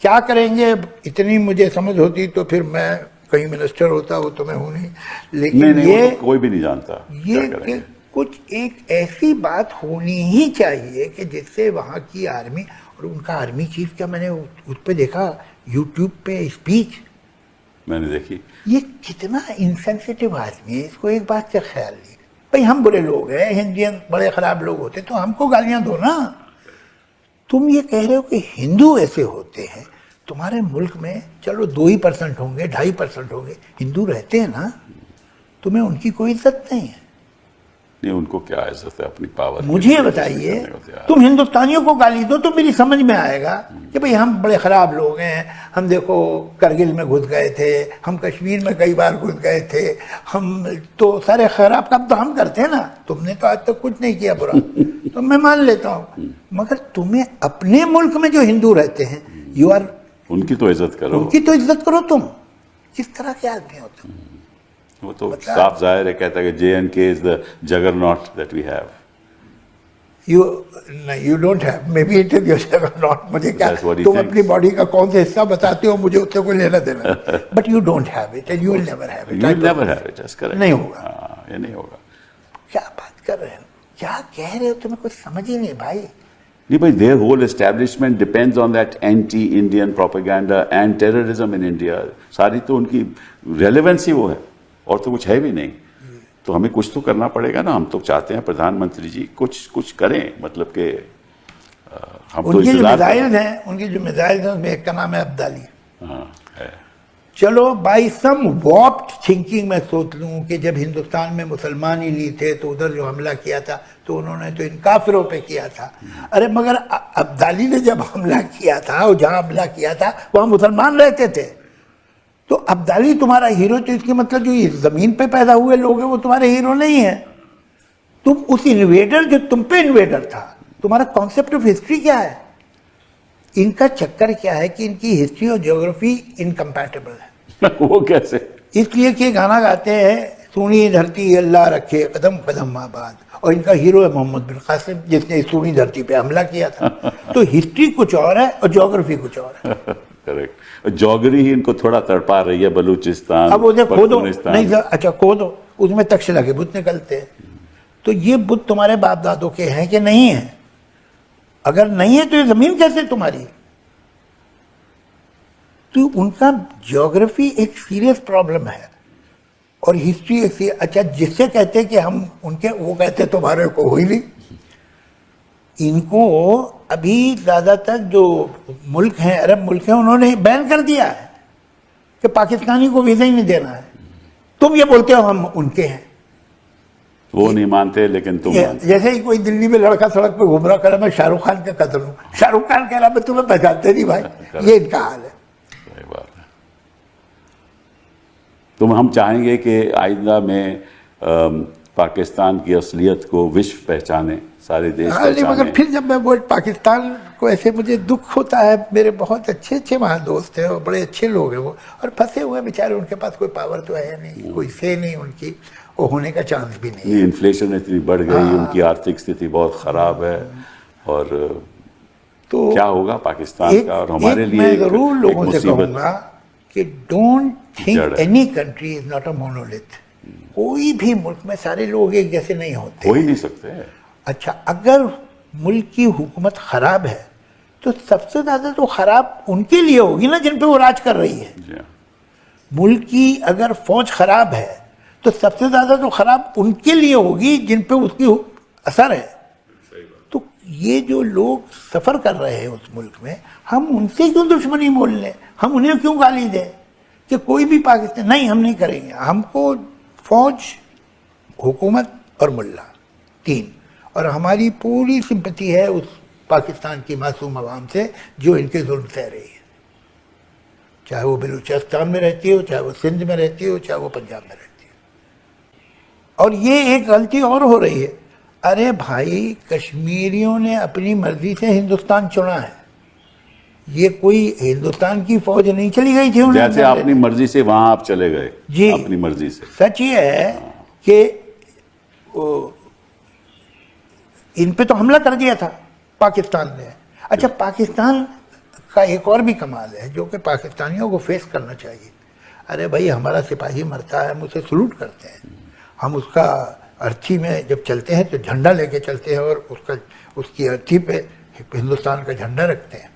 क्या करेंगे, इतनी मुझे समझ होती तो फिर मैं कहीं मिनिस्टर होता, वो तो मैं हूं नहीं। लेकिन नहीं, ये तो कोई भी नहीं जानता ये कि कुछ एक ऐसी बात होनी ही चाहिए कि जिससे वहाँ की आर्मी और उनका आर्मी चीफ, क्या मैंने उस पर देखा यूट्यूब पे स्पीच मैंने देखी। ये कितना इनसेंसिटिव आदमी है, इसको एक बात का ख्याल नहीं। भाई हम बुरे लोग हैं, इंडियन बड़े खराब लोग होते तो हमको गालियां दो ना। तुम ये कह रहे हो कि हिंदू ऐसे होते हैं। तुम्हारे मुल्क में चलो 2% होंगे, 2.5% होंगे, हिंदू रहते हैं ना, तुम्हें उनकी कोई इज्जत नहीं है। नहीं, उनको क्या इज्जत है अपनी पावर। मुझे बताइए, तुम हिंदुस्तानियों को गाली दो तो मेरी समझ में आएगा कि भाई हम बड़े खराब लोग हैं, हम देखो करगिल में घुस गए थे, हम कश्मीर में कई बार घुस गए थे, हम तो सारे खराब काम तो हम करते हैं ना। तुमने तो आज तक कुछ नहीं किया बुरा तो मैं मान लेता हूँ। मगर तुम्हें अपने मुल्क में जो हिंदू रहते हैं, यू आर उनकी तो इज्जत करो, उनकी तो इज्जत करो। तुम किस तरह के आदमी हो तुम? वो तो साफ जाहिर है, कहता है कि JNK is the juggernaut that we have. You don't have. Maybe it is your juggernaut. मुझे क्या, तुम अपनी बॉडी का कौन सा हिस्सा बताते हो, मुझे उससे कोई लेना देना। But you don't have it and you will never have it. You will never have it. That's correct. नहीं होगा। हाँ, ये नहीं होगा। क्या बात कर रहे हो, क्या कह रहे हो, तुम्हें कुछ समझ ही नहीं भाई। नहीं भाई, their whole establishment depends on that anti-Indian propaganda and terrorism in India. सारी तो उनकी रेलेवेंस ही वो है, और तो कुछ है भी नहीं। तो हमें कुछ तो करना पड़ेगा ना। हम तो चाहते हैं प्रधानमंत्री जी कुछ करें, मतलब कि हम तो उनकी जो मिसाइल हैं, उसमें एक का नाम है अब्दाली। हाँ है। चलो बाई सम वॉप्ड थिंकिंग मैं सोच लूं कि जब हिंदुस्तान में मुसलमान ही नहीं थे तो उधर जो हमला किया था तो उन्होंने तो इन काफिरों पे किया था। अरे मगर अब्दाली ने जब हमला किया था और जहां हमला किया था वहां मुसलमान रहते थे। तो अब्दाली तुम्हारा हीरो, तो इसकी मतलब जो इस जमीन पे पैदा हुए लोग हैं वो तुम्हारे हीरो नहीं है। तुम उस इन्वेडर जो तुम पे इन्वेडर था, तुम्हारा कॉन्सेप्ट ऑफ हिस्ट्री क्या है? इनका चक्कर क्या है कि इनकी हिस्ट्री और ज्योग्राफी इनकम्पैटिबल है। वो कैसे? इसलिए कि गाना गाते हैं, सुनी धरती अल्लाह रखे कदम कदम आबाद, और इनका हीरो है मोहम्मद बिन कासिम जिसने सुनी धरती पे हमला किया था। तो हिस्ट्री कुछ और है और ज्योग्राफी कुछ और है। करेक्ट। जोगरी ही इनको थोड़ा तड़पा रही है, बलूचिस्तान। अब उसे खोदो, नहीं अच्छा खोदो, उसमें तक्षशिला के बुत निकलते हैं। तो ये बुत तुम्हारे बाप दादों के हैं कि नहीं है? अगर नहीं है तो ये जमीन कैसे तुम्हारी? तो उनका ज्योग्राफी एक सीरियस प्रॉब्लम है और हिस्ट्री एक अच्छा, जिससे कहते हैं कि हम उनके, वो कहते तुम्हारे को हुई नहीं। इनको अभी ज़्यादातर जो मुल्क हैं, अरब मुल्क हैं, उन्होंने बैन कर दिया है कि पाकिस्तानी को वीज़ा ही नहीं देना है। तुम ये बोलते हो हम उनके हैं, वो नहीं मानते, लेकिन तुम जैसे ही कोई दिल्ली में लड़का सड़क पे घूम रहा कर मैं शाहरुख खान का कत्ल हूँ, शाहरुख खान कह रहा मैं तुम्हें पहचानते नहीं भाई। ये इनका हाल है। सही बात है। तो हम चाहेंगे कि आइंदा में पाकिस्तान की असलियत को विश्व पहचाने, सारे देश हाँ, लेकिन मगर पहचाने। फिर जब मैं वो पाकिस्तान को ऐसे मुझे दुख होता है, मेरे बहुत अच्छे अच्छे वहाँ दोस्त हैं और बड़े अच्छे लोग हैं वो, और फंसे हुए बेचारे, उनके पास कोई पावर तो है नहीं, कोई से नहीं उनकी, वो होने का चांस भी नहीं है। इन्फ्लेशन इतनी बढ़ गई, उनकी आर्थिक स्थिति बहुत खराब है, और तो क्या होगा पाकिस्तान का और हमारे लिए मैं जरूर लोगों से मुसीबत कहूँगा कि डोंट थिंक जड़ है। Any country is not a monolith. कोई भी मुल्क में सारे लोग एक जैसे नहीं होते। हो ही नहीं सकते। अच्छा, अगर मुल्क की हुकूमत खराब है तो सबसे ज्यादा तो खराब उनके लिए होगी ना जिन पे वो राज कर रही है। जी हाँ। मुल्क की अगर फौज खराब है तो सबसे ज्यादा तो खराब उनके लिए होगी जिन पे उसकी असर है। तो ये जो लोग सफर कर रहे हैं उस मुल्क में, हम उनसे क्यों दुश्मनी मोल लें? हम उन्हें क्यों गाली दें कि कोई भी पाकिस्तान नहीं, हम नहीं करेंगे। हमको फौज, हुकूमत और मुल्ला, तीन, और हमारी पूरी सिंपैथी है उस पाकिस्तान की मासूम आवाम से जो इनके जुल्म सह रही है, चाहे वो बलूचिस्तान में रहती हो, चाहे वो सिंध में रहती हो, चाहे वो पंजाब में रहती हो। और ये एक गलती और हो रही है, अरे भाई, कश्मीरियों ने अपनी मर्जी से हिंदुस्तान चुना है, ये कोई हिंदुस्तान की फौज नहीं चली गई थी उन्हें। जैसे अपनी मर्जी से वहां आप चले गए जी, अपनी मर्जी से। सच ये है कि इन पे तो हमला कर दिया था पाकिस्तान ने। अच्छा, पाकिस्तान का एक और भी कमाल है जो कि पाकिस्तानियों को फेस करना चाहिए। अरे भाई, हमारा सिपाही मरता है, हम उसे सलूट करते हैं, हम उसका अर्थी में जब चलते हैं तो झंडा लेके चलते हैं और उसकी अर्थी पे हिंदुस्तान का झंडा रखते हैं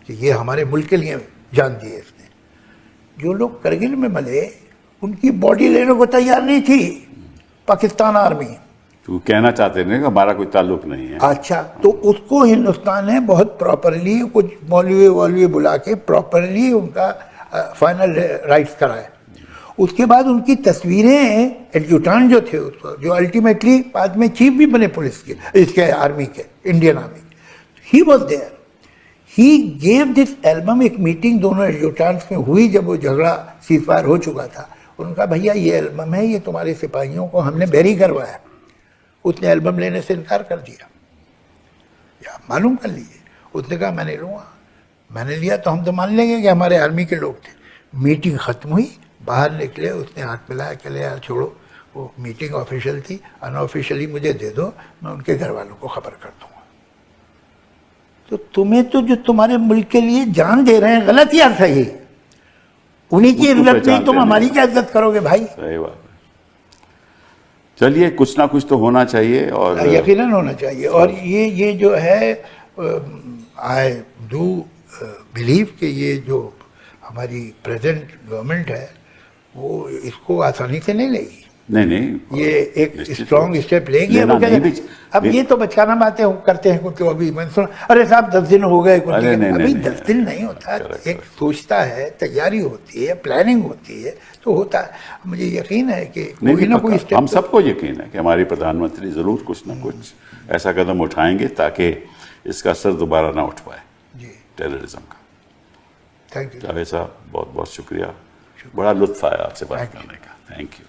कि ये हमारे मुल्क के लिए जान दी है इसने। जो लोग करगिल में मरे, उनकी बॉडी लेने को तैयार नहीं थी पाकिस्तान आर्मी। तो कहना चाहते हैं कि हमारा कोई ताल्लुक नहीं है। अच्छा, तो उसको हिंदुस्तान ने बहुत प्रॉपरली कुछ मौलवी बुला के प्रॉपरली उनका फाइनल राइट्स कराए। उसके बाद उनकी तस्वीरें एडजुटेंट जो थे उसको, जो अल्टीमेटली बाद में चीफ भी बने पुलिस के, इसके आर्मी के, Indian army, he was there, he gave this album. एक मीटिंग दोनों एडजुटेंट्स में हुई जब वो झगड़ा सीजफायर हो चुका था। उनका, भैया ये एल्बम है, ये तुम्हारे सिपाहियों को हमने बैरी करवाया। उसने एल्बम लेने से इनकार कर दिया, या मालूम कर लीजिए। उसने कहा मैं नहीं लूँगा, मैंने लिया तो हम तो मान लेंगे कि हमारे आर्मी के लोग थे। मीटिंग ख़त्म हुई, बाहर निकले, उसने हाथ मिलाया, चले यार छोड़ो, वो मीटिंग ऑफिशियल थी, अनऑफिशियली मुझे दे दो, मैं उनके घर वालों को खबर कर दूंगा। तो तुम्हें तो जो तुम्हारे मुल्क के लिए जान दे रहे हैं, गलत या सही, उन्हीं की इज्जत नहीं, तुम हमारी क्या इज्जत करोगे भाई? सही बात है। चलिए, कुछ ना कुछ तो होना चाहिए, और यकीनन होना चाहिए। और ये जो है, आई डू बिलीव कि ये जो हमारी प्रेजेंट गवर्नमेंट है वो इसको आसानी से नहीं लेगी। नहीं, ये एक स्ट्रॉन्ग स्टेप लेगी। अब ये तो बचकाना बातें करते हैं कुछ, अभी मैंने सुना, अरे साहब 10 दिन हो गए, अभी 10 दिन नहीं होता, एक सोचता है, तैयारी होती है, प्लानिंग होती है, तो होता है। मुझे यकीन है कि कोई ना कोई स्टेप, हम सबको यकीन है कि हमारे प्रधानमंत्री जरूर कुछ ना कुछ ऐसा कदम उठाएंगे ताकि इसका असर दोबारा ना उठ पाए टेररिज्म का। थैंक यू जावेद साहब, बहुत बहुत शुक्रिया, बड़ा लुत्फ आया आपसे बात करने का। Thank you.